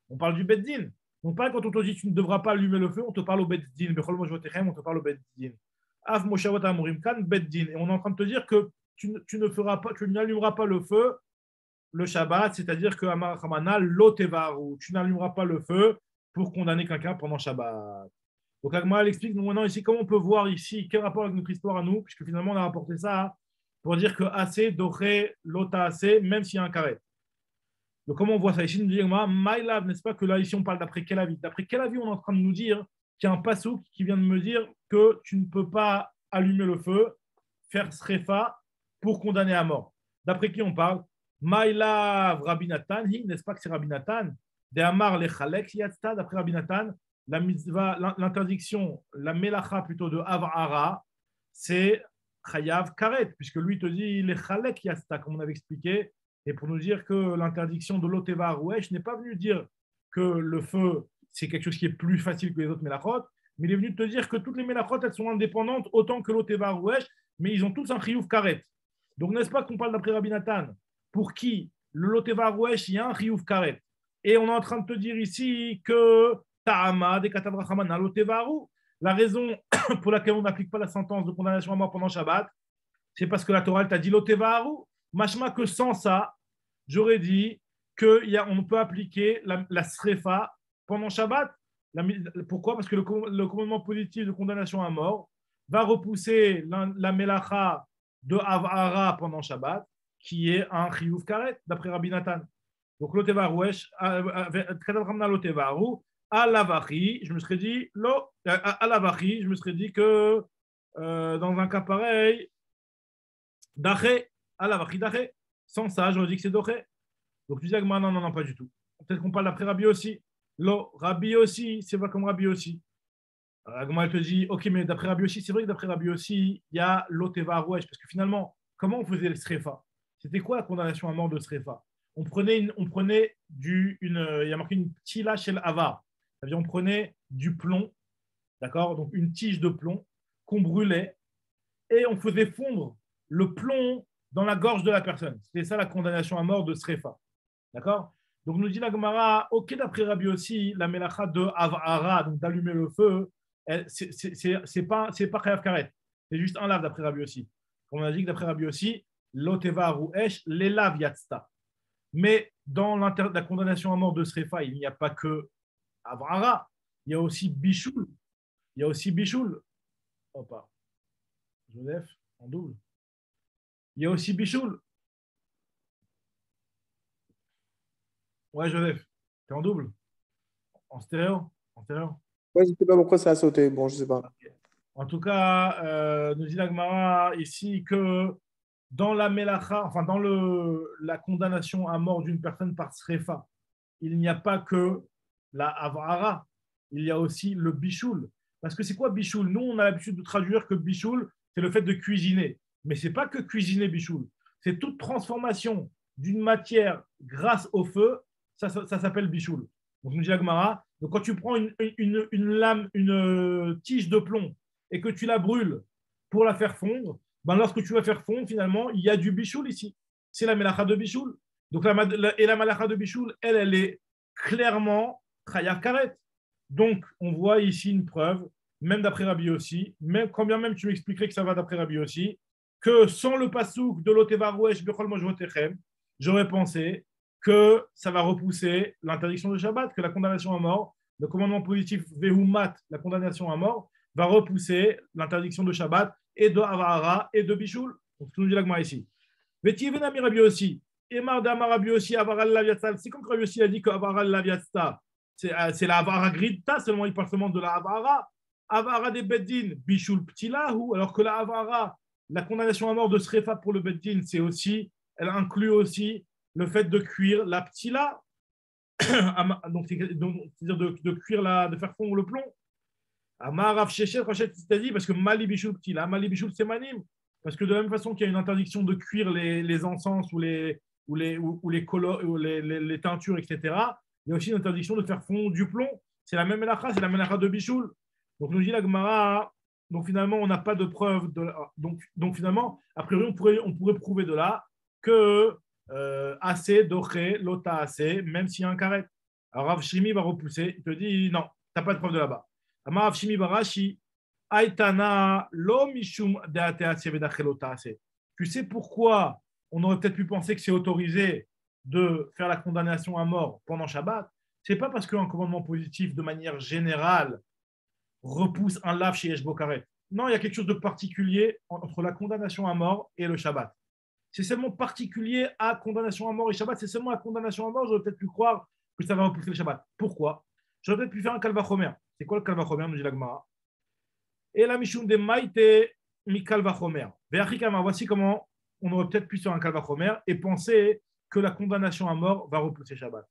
On parle du Beddin. Donc pas quand on te dit tu ne devras pas allumer le feu, on te parle au Beddin. Bechol mojvotechem, on te parle au Beddin. Af moshavot amurim kan Beddin. Et on est en train de te dire que tu n'allumeras pas le feu le Shabbat, c'est-à-dire que Amar Hamana lotevaru, tu n'allumeras pas le feu pour condamner quelqu'un pendant Shabbat. Donc Agma explique nous maintenant ici comment on peut voir ici quel rapport avec notre histoire à nous, puisque finalement on a rapporté ça pour dire que assez doré lota assez, même s'il y a un carré. Donc comment on voit ça ici? Nous dit Agma, my love, n'est-ce pas que là ici on parle d'après quel avis? D'après quel avis on est en train de nous dire qu'il y a un pasouk qui vient de me dire que tu ne peux pas allumer le feu, faire srefa pour condamner à mort? D'après qui on parle? Maïlav Rabbi Nathan, n'est-ce pas que c'est Rabbi Nathan? De Amar le Chalek Yatzta, d'après Rabbi Nathan, la mitzvah, l'interdiction, la melacha plutôt de Avara, c'est Chayav Karet, puisque lui te dit les Chalek Yatzta, comme on avait expliqué, et pour nous dire que l'interdiction de l'Oteva Arouesh n'est pas venu dire que le feu, c'est quelque chose qui est plus facile que les autres melachot, mais il est venu te dire que toutes les melachot, elles sont indépendantes autant que l'Oteva Arouesh, mais ils ont tous un Chiyuv Karet. Donc n'est-ce pas qu'on parle d'après Rabbi Nathan? Pour qui le Loteva Rouesh, il y a un Chiyuv Karet. Et on est en train de te dire ici que Ta'ama, de Katavrachamana, Loteva Rou, la raison pour laquelle on n'applique pas la sentence de condamnation à mort pendant Shabbat, c'est parce que la Torah t'a dit Loteva Rou. Machma que sans ça, j'aurais dit qu'on peut appliquer la Srefa pendant Shabbat. Pourquoi? Parce que le commandement positif de condamnation à mort va repousser la Melacha de Avara pendant Shabbat, qui est un chiyuv karet, d'après Rabbi Nathan. Donc, l'otevarouesh, kadavramna l'otevarou, à l'avachi, je me serais dit, à l'avachi, je me serais dit que dans un cas pareil, daché, à l'avachi daché, sans ça, j'aurais dit que c'est doché. Donc, tu dis, non, pas du tout. Peut-être qu'on parle d'après Rabbi aussi. Rabbi aussi, c'est pas comme Rabbi aussi. Agma, elle te dit, ok, mais d'après Rabbi aussi, c'est vrai que d'après Rabbi aussi, il y a l'otevarouesh, parce que finalement, comment on faisait le srefa? C'était quoi la condamnation à mort de Srefa? On prenait il y a marqué une tila shel avar. C'est-à-dire on prenait du plomb, d'accord? Donc une tige de plomb qu'on brûlait et on faisait fondre le plomb dans la gorge de la personne. C'était ça la condamnation à mort de Srefa, d'accord? Donc nous dit la Gemara, ok, d'après Rabbi aussi, la melacha de avara, donc d'allumer le feu, c'est pas chayav karet, c'est juste un lave d'après Rabbi aussi. On a dit que d'après Rabbi aussi, l'oteva rouesh, l'elav yatzta. Mais dans la condamnation à mort de Srefa, il n'y a pas que Avrara, il y a aussi Bichoul. Il y a aussi Bichoul. Opa. Joseph, en double. Il y a aussi Bichoul. Ouais, Joseph, t'es en double. En stéréo. Ouais, je ne sais pas pourquoi ça a sauté. Bon, je ne sais pas. Okay. En tout cas, nous dit la Gemara ici que dans la melacha, enfin dans la condamnation à mort d'une personne par srefa, il n'y a pas que la avara, il y a aussi le bichoul. Parce que c'est quoi bichoul? Nous, on a l'habitude de traduire que bichoul, c'est le fait de cuisiner. Mais ce n'est pas que cuisiner bichoul. C'est toute transformation d'une matière grâce au feu, ça s'appelle bichoul. Donc, nous dit la Gemara, donc quand tu prends une lame, une tige de plomb et que tu la brûles pour la faire fondre, ben lorsque tu vas faire fondre, finalement, il y a du bichoul ici. C'est la melacha de bichoul. Donc, la melacha de bichoul, elle est clairement chayav karet. Donc, on voit ici une preuve, même d'après Rabbi Yossi, même, quand bien même tu m'expliquerais que ça va d'après Rabbi Yossi, que sans le pasouk de l'otevarouesh bechol mojvotechem, j'aurais pensé que ça va repousser l'interdiction de Shabbat, que la condamnation à mort, le commandement positif vehumat, la condamnation à mort, va repousser l'interdiction de Shabbat et de Avara et de Bichoul. Donc, ce que nous dit l'agma ici. Vetivenami Rabbi Yossi, Emar d'Amar Rabbi Yossi, Avara Laviatzal. C'est comme Rabbi Yossi a dit que Avara Laviatzal, c'est la Avara Gridta, seulement il parle seulement de la Avara. Avara des Beddin, Bichoul Ptilahu, alors que la Avara, la condamnation à mort de Srefa pour le Beddin, c'est aussi, elle inclut aussi le fait de cuire la Ptila, donc c'est-à-dire de cuire de faire fondre le plomb. Amar Rav Shechet, c'est-à-dire parce que Mali Bichoul Ptila, Mali Bichoul c'est Manim, parce que de la même façon qu'il y a une interdiction de cuire les encens ou les teintures, etc., il y a aussi une interdiction de faire fondre du plomb. C'est la même melacha, c'est la melacha de Bichoul. Donc nous dit la Gemara, donc finalement on n'a pas de preuve. Donc finalement, a priori on pourrait prouver de là que assez, doché, lota assez, même s'il y a un carré. Alors Rav Shimi va repousser, il te dit non, tu n'as pas de preuve de là-bas. Amar Rav Shimi Barashi, Aitana, lo mishum deate assez vedaché lota assez. Tu sais pourquoi on aurait peut-être pu penser que c'est autorisé de faire la condamnation à mort pendant Shabbat? C'est pas parce qu'un commandement positif de manière générale repousse un lave chez Yesh Bokaret. Non, il y a quelque chose de particulier entre la condamnation à mort et le Shabbat. C'est seulement particulier à condamnation à mort et Shabbat. C'est seulement à condamnation à mort, j'aurais peut-être pu croire que ça va repousser le Shabbat. Pourquoi? J'aurais peut-être pu faire un kalvachomer. C'est quoi le kalvachomer, nous dit la Gemara? Et la mishum de maïte mi kalvachomer. Voici comment on aurait peut-être pu faire un kalvachomer et penser que la condamnation à mort va repousser Shabbat.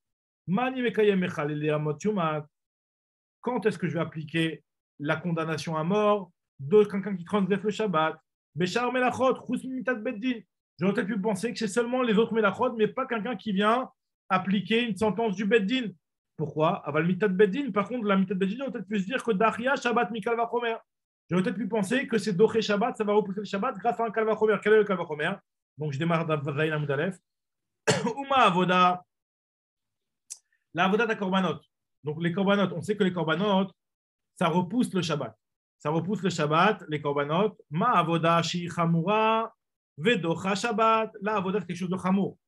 Quand est-ce que je vais appliquer la condamnation à mort de quelqu'un qui transgresse le Shabbat? Béchar melachot, chus mitat beddin. J'aurais peut-être pu penser que c'est seulement les autres melachot, mais pas quelqu'un qui vient appliquer une sentence du beddin. Pourquoi? Aval mitat beddin. Par contre, la mitat beddin, j'aurais peut-être pu se dire que daria Shabbat mikal vachomer. J'aurais peut-être pu penser que c'est doché Shabbat, ça va repousser le Shabbat grâce à un kalvachomer. Quel est le kalvachomer? Donc je démarre d'Avzaïn Amudalef. Uma avoda. La avoda da korbanot. Donc les korbanot, on sait que les korbanot, ça repousse le Shabbat. Ça repousse le Shabbat, les korbanot. Ma avoda shi chamura vedocha Shabbat. La avoda, c'est quelque chose de chamour.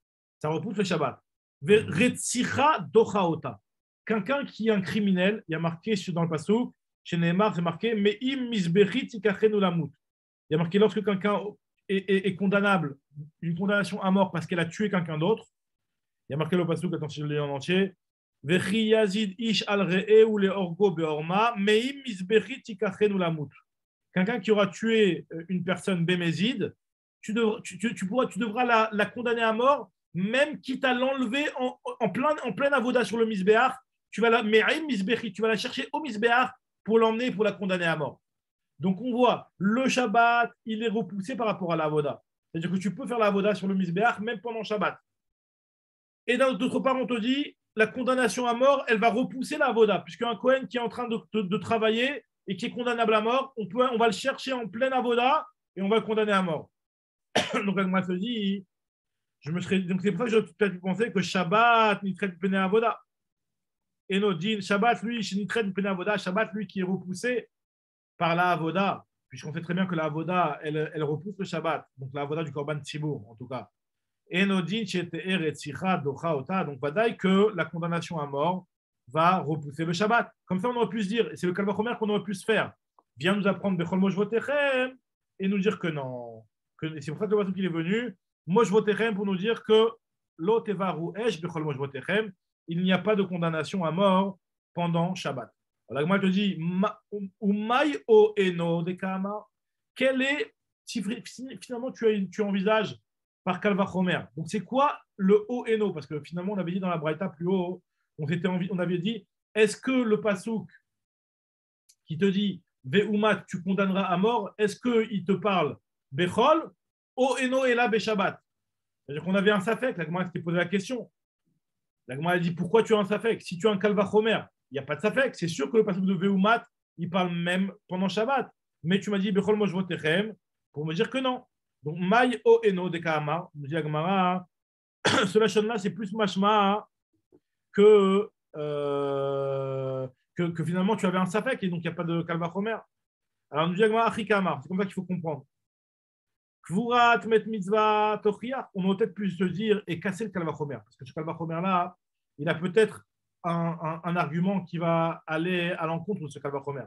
Ça repousse le Shabbat. Retzicha docha ota. Quelqu'un qui est un criminel, il y a marqué dans le passouk, chez Neymar, c'est marqué Me'im misberit tikachenu lamut. Il y a marqué lorsque quelqu'un est condamnable, une condamnation à mort parce qu'elle a tué quelqu'un d'autre. Il y a marqué le passouk, attention, je le lis en entier. Quelqu'un qui aura tué une personne bémézide, tu devras la condamner à mort, même quitte à l'enlever en plein avoda sur le misbéach. Tu vas la chercher au misbéach pour l'emmener, pour la condamner à mort. Donc on voit, le Shabbat, il est repoussé par rapport à l'avoda. C'est-à-dire que tu peux faire l'avoda sur le misbéach même pendant Shabbat. Et d'autre part, on te dit, la condamnation à mort, elle va repousser la avoda, puisqu'un Kohen qui est en train de travailler et qui est condamnable à mort, on va le chercher en pleine avoda et on va le condamner à mort. Donc, elle se dit, donc c'est pour ça que j'aurais peut-être pensé que Shabbat n'y traite peine avoda. Et nos dit, Shabbat, lui, n'y traite peine avoda, Shabbat, lui, qui est repoussé par la avoda, puisqu'on sait très bien que la avoda, elle repousse le Shabbat, donc la avoda du Korban Tzibour, en tout cas. Et nos dit, donc badaï que la condamnation à mort va repousser le Shabbat. Comme ça, on aurait pu se dire, et c'est le kalvachomer qu'on aurait pu se faire, viens nous apprendre Bechol Mojvotechem et nous dire que non. C'est pour ça que le pasuk il est venu, Mojvotechem, pour nous dire que lo tevaru esh Bechol Mojvotechem, il n'y a pas de condamnation à mort pendant Shabbat. La Gemara te dit Umay o eno de kama. Quel est, si finalement tu envisages par Kalvachomer. Donc c'est quoi le o eno? Parce que finalement on avait dit dans la Braïta plus haut, on avait dit est-ce que le pasouk qui te dit Veumat, tu condamneras à mort, est-ce qu'il te parle Bechol, o eno et la Beshabbat? C'est-à-dire qu'on avait un safek, la Gemara s'était posé la question. La Gemara a dit pourquoi tu as un safek? Si tu as un Kalvachomer, il n'y a pas de safek. C'est sûr que le passage de Veumat, il parle même pendant Shabbat. Mais tu m'as dit Bechol Mojvotechem pour me dire que non. Donc, Maï o eno de Kahama, me dit la Gemara, ce lachon-là, c'est plus mashma que finalement tu avais un safek et donc il n'y a pas de Kalvachomer. Alors, nous dit la Gemara, Achikama, c'est comme ça qu'il faut comprendre. Kvurat met mitzvah tochia, on aurait peut-être pu se dire et casser le Kalvachomer. Parce que ce Kalvachomer-là, il a peut-être un argument qui va aller à l'encontre de ce Kalvachomer.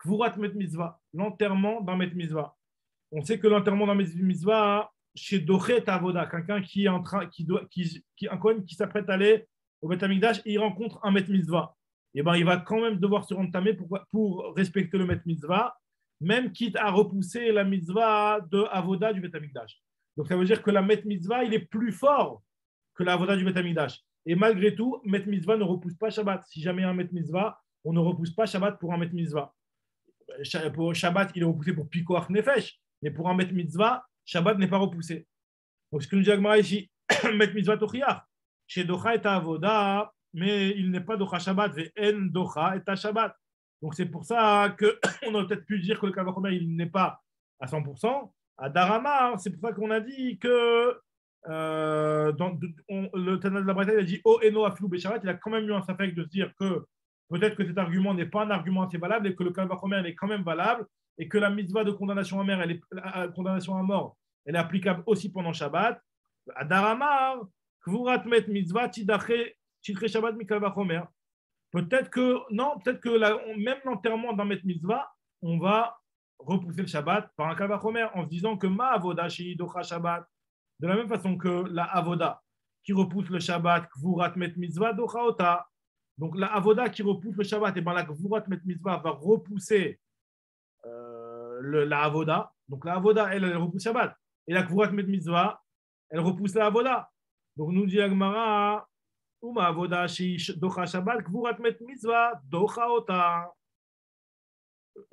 Kvurat met mitzvah, l'enterrement d'un met mitzvah. On sait que l'enterrement d'un met mitzvah, chez Dochet Avoda, quelqu'un qui est en train, un Kohen qui s'apprête à aller au Beth Amikdash et il rencontre un met mitzvah. Et ben, il va quand même devoir se entamer pour respecter le met mitzvah, même quitte à repousser la mitzvah de Avoda du Beth Amikdash. Donc ça veut dire que la met mitzvah, il est plus fort que la Avoda du Beth Amikdash. Et malgré tout, met mitzvah ne repousse pas Shabbat. Si jamais il y a un met mitzvah, on ne repousse pas Shabbat pour un met mitzvah. Pour Shabbat, il est repoussé pour Pikoach Nefesh, mais pour un met mitzvah, Shabbat n'est pas repoussé. Donc ce que nous dit Agmara ici, met mitzvah tochiach, chez Docha et Avoda, mais il n'est pas Docha Shabbat, ve'en Docha et Shabbat. Donc c'est pour ça qu'on aurait peut-être pu dire que le Kalvachomer, il n'est pas à 100%. À Darama, c'est pour ça qu'on a dit que le Tana de la Braïta, il a dit O eno aflou Beshabbat, il a quand même eu un safek de se dire que peut-être que cet argument n'est pas un argument assez valable et que le Kalvachomer est quand même valable et que la mitzvah de condamnation à mort, condamnation à mort, elle est applicable aussi pendant Shabbat. À Daramar, Kvurat met mitzvah tidachre Shabbat mi Kalvachomer. Peut-être que même l'enterrement d'un met mitzvah, on va repousser le Shabbat par un Kalvachomer en se disant que ma avoda shi docha Shabbat. De la même façon que la avoda qui repousse le Shabbat, Kvurat met mitzvah docha ota. Donc la avoda qui repousse le Shabbat, et bien la Kvurat met mitzvah va repousser la avoda. Donc la avoda, elle repousse Shabbat. Et la Kvurat met mitzvah, elle repousse la avoda. Donc nous dit la Gemara, Uma avoda shi docha Shabbat, Kvurat met mitzvah docha ota.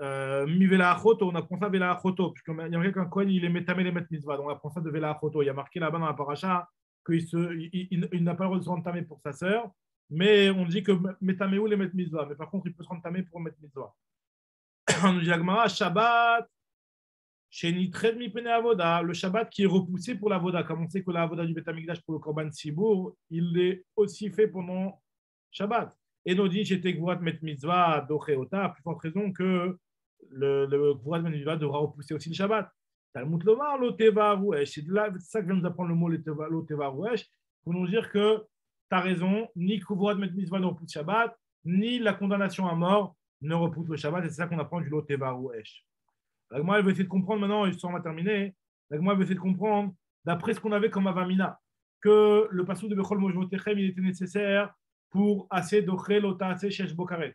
Mi vela achoto, on apprend ça vela achoto, puisqu'il y a quelqu'un Kohen, il est métamé les met mitzvah, donc on apprend ça de vela achoto. Il y a marqué là-bas dans la paracha qu'il n'a pas le droit de se rendre tamé pour sa sœur, mais on dit que métamé ou les met mitzvah, mais par contre il peut se rendre tamé pour met mitzvah. On nous dit la Gemara, Shabbat, chez Nitred mi pene avoda, le Shabbat qui est repoussé pour l'avoda, comme on sait que l'avoda du Beth Amikdash pour le Korban Sibour, il est aussi fait pendant Shabbat. Et nous dit, j'étais Gvurat met mitzvah docheota, à plus forte raison que le Gvurat met mitzvah devra repousser aussi le Shabbat. Talmud lomar l'oteva rouesh, c'est ça que vient nous apprendre le mot l'oteva rouesh, pour nous dire que tu as raison, ni Gvurat met mitzvah ne repousse Shabbat, ni la condamnation à mort ne repousse le Shabbat, et c'est ça qu'on apprend du l'oteva rouesh. La Gemara, elle veut essayer de comprendre maintenant, et on va terminer. La Gemara veut essayer de comprendre, d'après ce qu'on avait comme Avamina, que le passage de Bechol Mojvotechem, il était nécessaire pour assez d'Ochel Ota assez Shesh Bokaret.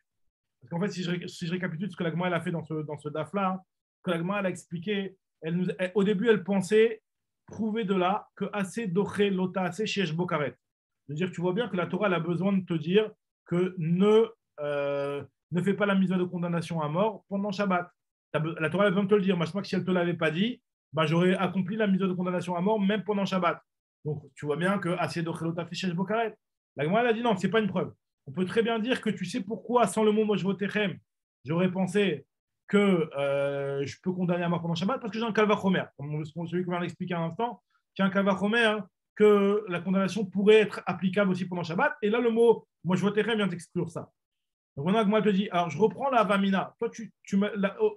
Parce qu'en fait, si je récapitule ce que la Gemara elle a fait dans ce DAF-là, que la Gemara elle a expliqué, au début, elle pensait prouver de là que assez d'Ochel Ota assez Shesh Bokaret. C'est-à-dire que tu vois bien que la Torah elle a besoin de te dire que ne fais pas la mitzvah de condamnation à mort pendant Shabbat. La Torah a besoin de te le dire. Moi, je crois que si elle ne te l'avait pas dit, ben, j'aurais accompli la mitzvah de condamnation à mort même pendant Shabbat. Donc, tu vois bien que assez d'Ochelota Fishesh Bokaret. La Gemara a dit non, ce n'est pas une preuve. On peut très bien dire que tu sais pourquoi, sans le mot Mojvotechem, j'aurais pensé que je peux condamner à mort pendant Shabbat parce que j'ai un Kalvachomer. Comme celui qu'on vient d'expliquer à l'instant, qui a un Kalvachomer que la condamnation pourrait être applicable aussi pendant Shabbat. Et là, le mot Mojvotechem vient d'exclure ça. Donc maintenant, moi, je te dis, alors je reprends la Vamina. Toi,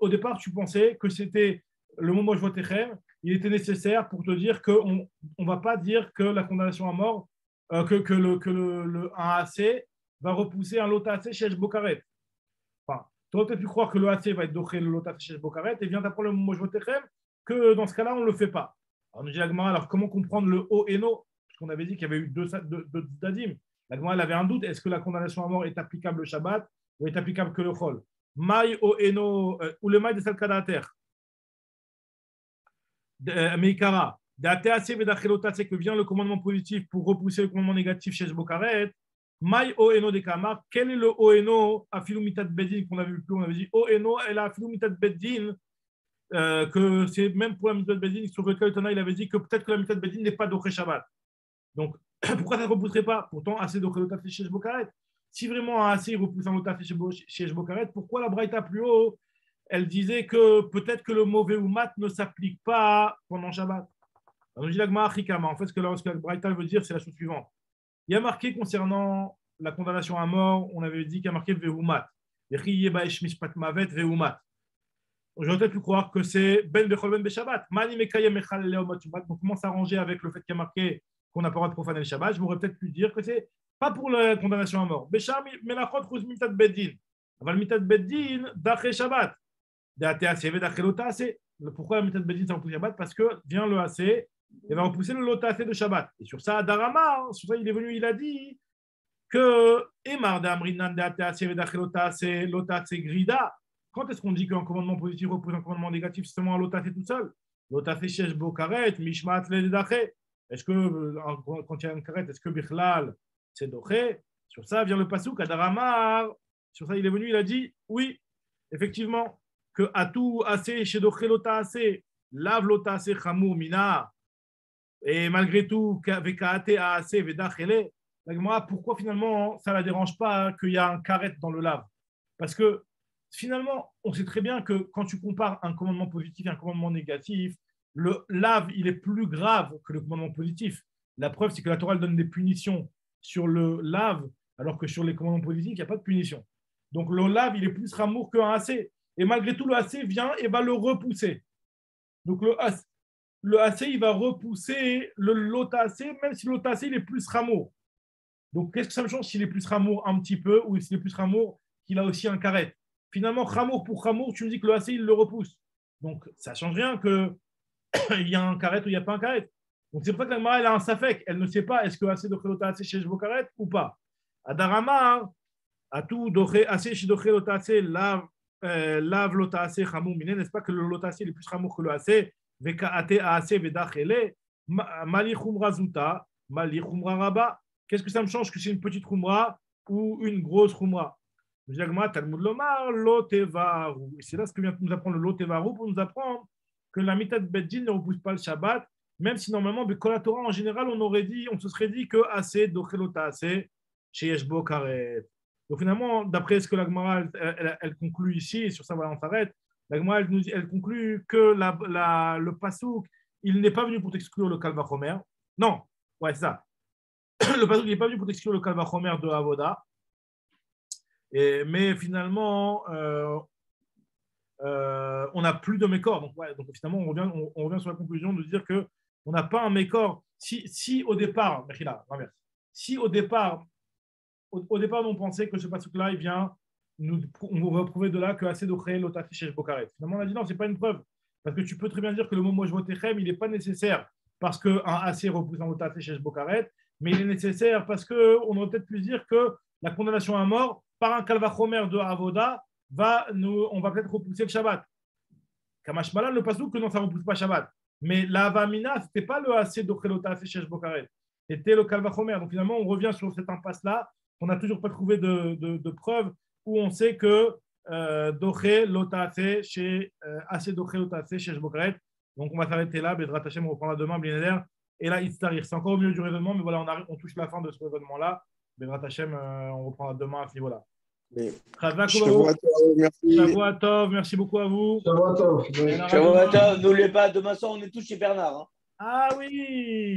au départ, tu pensais que c'était le mot Mojvotechem, il était nécessaire pour te dire qu'on ne va pas dire que la condamnation à mort, que le AC va repousser un lot AC chez Bokaret. Enfin, tu aurais peut-être pu croire que le AC va être doché le lot AC chez Bokaret et vient d'apprendre le mot Mojvotechem, que dans ce cas-là, on ne le fait pas. Alors, nous dit la Gemara, alors comment comprendre le O et No? Parce qu'on avait dit qu'il y avait eu deux dadim. La Gemara, elle avait un doute. Est-ce que la condamnation à mort est applicable le Shabbat? ou est applicable que le chol. Maï o eno, ou le maï de salkadater. Meikara. D'atase vedachelotase, que vient le commandement positif pour repousser le commandement négatif chez Bokaret. Maï o eno de kamar. Quel est le o eno à filumitat bedin qu'on avait vu plus? On avait dit o eno, elle a filumitat bedin. Que c'est même pour la mitzvah de Bedin, sur lequel Tana il avait dit que peut-être que la mitzvah de Bedin n'est pas d'Oché Shabbat. Donc, pourquoi ça ne repousserait pas? Pourtant, assez d'Oché Lotafé chez Shbokaret. Si vraiment assez il repousse un Lotafé chez Shbokaret, pourquoi la Braïta plus haut, elle disait que peut-être que le mauvais ou mat ne s'applique pas pendant Shabbat? Alors, je dis l'agma achikama. En fait, ce que la Braïta veut dire, c'est la chose suivante. Il y a marqué concernant la condamnation à mort, on avait dit qu'il y a marqué Vehumat. Vehumat. J'aurais peut-être pu croire que c'est Ben Bechol Ben Beshabbat. Mani Mekayem Mechal Leomot Shabbat. Donc, comment s'arranger avec le fait qu'il y a marqué qu'on n'a pas le droit de profaner le Shabbat? Je m'aurais peut-être pu dire que c'est pas pour la condamnation à mort. Besham Melachot Chuz Mitat Beddin. Aval Mitat Beddin Daché Shabbat. Date Assez Vedaché Lotase. Pourquoi la Mitat Beddin ça repousse Shabbat? Parce que vient le Assez et va repousser le Lotase de Shabbat. Et sur ça, Darama, sur ça, il est venu, il a dit que Emar Damrinan Date Assez Vedaché Lotase, Lotase Grida. Quand est-ce qu'on dit qu'un commandement positif repousse un commandement négatif? C'est seulement un lotafé tout seul. Lotafé shesh bo karet, mishmat ledaché. Est-ce que, quand il y a un karet, est-ce que bichlal, c'est doché? Sur ça vient le pasouk, Adaramar. Sur ça, il est venu, il a dit, oui, effectivement, que atou assez, chez doché lota assez, lave lota assez, chamour mina, et malgré tout, vekaate assez, vedachele. Pourquoi finalement ça ne la dérange pas qu'il y a un karet dans le lave? Parce que finalement, on sait très bien que quand tu compares un commandement positif et un commandement négatif, le lave, il est plus grave que le commandement positif. La preuve, c'est que la Torah elle donne des punitions sur le lave, alors que sur les commandements positifs, il n'y a pas de punition. Donc le lave, il est plus ramour qu'un assez. Et malgré tout, le assez vient et va le repousser. Donc le assez, il va repousser le lota assez, même si le lota assez, il est plus ramour. Donc qu'est-ce que ça me change s'il est plus ramour un petit peu ou s'il est plus ramour qu'il a aussi un carré? Finalement, Khamour pour Khamour, tu me dis que le AC, il le repousse. Donc, ça ne change rien qu'il y a un carré ou il n'y a pas un carré. Donc, c'est pour ça que la Gemara, elle a un safek. Elle ne sait pas est-ce que AC dochelota AC chez Jvo carré ou pas. Adarama, à tout AC chez dochelota AC, lave lota AC Khamour mine, n'est-ce pas que le lota AC est plus Khamour que le AC? Vekaate AC vedachele, mali khumra zuta, mali khumra raba. Qu'est-ce que ça me change que c'est une petite khumra ou une grosse khumra? Talmud Lomar, Lotevaru. Et c'est là ce que vient nous apprendre le Lotevaru pour nous apprendre que la mitat de Beddin ne repousse pas le Shabbat, même si normalement, Bekol la Torah en général, on se serait dit que assez, dochelota assez, chez Yeshbo Karet. Donc finalement, d'après ce que la Gemara elle conclut ici, et sur ça voilà, on s'arrête, la Gemara elle conclut que le Pasouk, il n'est pas venu pour t'exclure le Kalvachomer. Non, ouais, c'est ça. Le Pasouk n'est pas venu pour t'exclure le Kalvachomer de Avoda. Mais finalement, on n'a plus de mécor. Donc finalement, on revient sur la conclusion de dire qu'on n'a pas un mécor. Si au départ, si au départ, on pensait que ce pasuk-là, il vient, on va prouver de là que assez d'ochré l'otati chez Bokaret. Finalement, on a dit non, ce n'est pas une preuve. Parce que tu peux très bien dire que le mot mojvotechem, il n'est pas nécessaire parce qu'un assez repousse un otati chez Bokaret, mais il est nécessaire parce qu'on aurait peut-être pu dire que la condamnation à mort par un kalvachomer de Avoda, on va peut-être repousser le Shabbat. Kamash Malan, le pasouk que non, ça ne repousse pas Shabbat. Mais la Avamina, ce n'était pas le assez d'Ochelota, assez chez Bokaret. C'était le kalvachomer. Donc finalement, on revient sur cette impasse-là. On n'a toujours pas trouvé de preuves où on sait que Dochelota, chez assez d'Ochelota, chez Bokaret. Donc on va s'arrêter là. Bedrat Hashem, on reprendra demain, Blinéder. Et là, Itztarir. C'est encore au milieu du raisonnement, mais voilà, on touche la fin de ce raisonnement-là. Bedrat Hashem, on reprendra demain à ce niveau-là. Shavuot, merci beaucoup à vous. Shavuot, n'oubliez pas, demain soir, on est tous chez Bernard. Hein. Ah oui.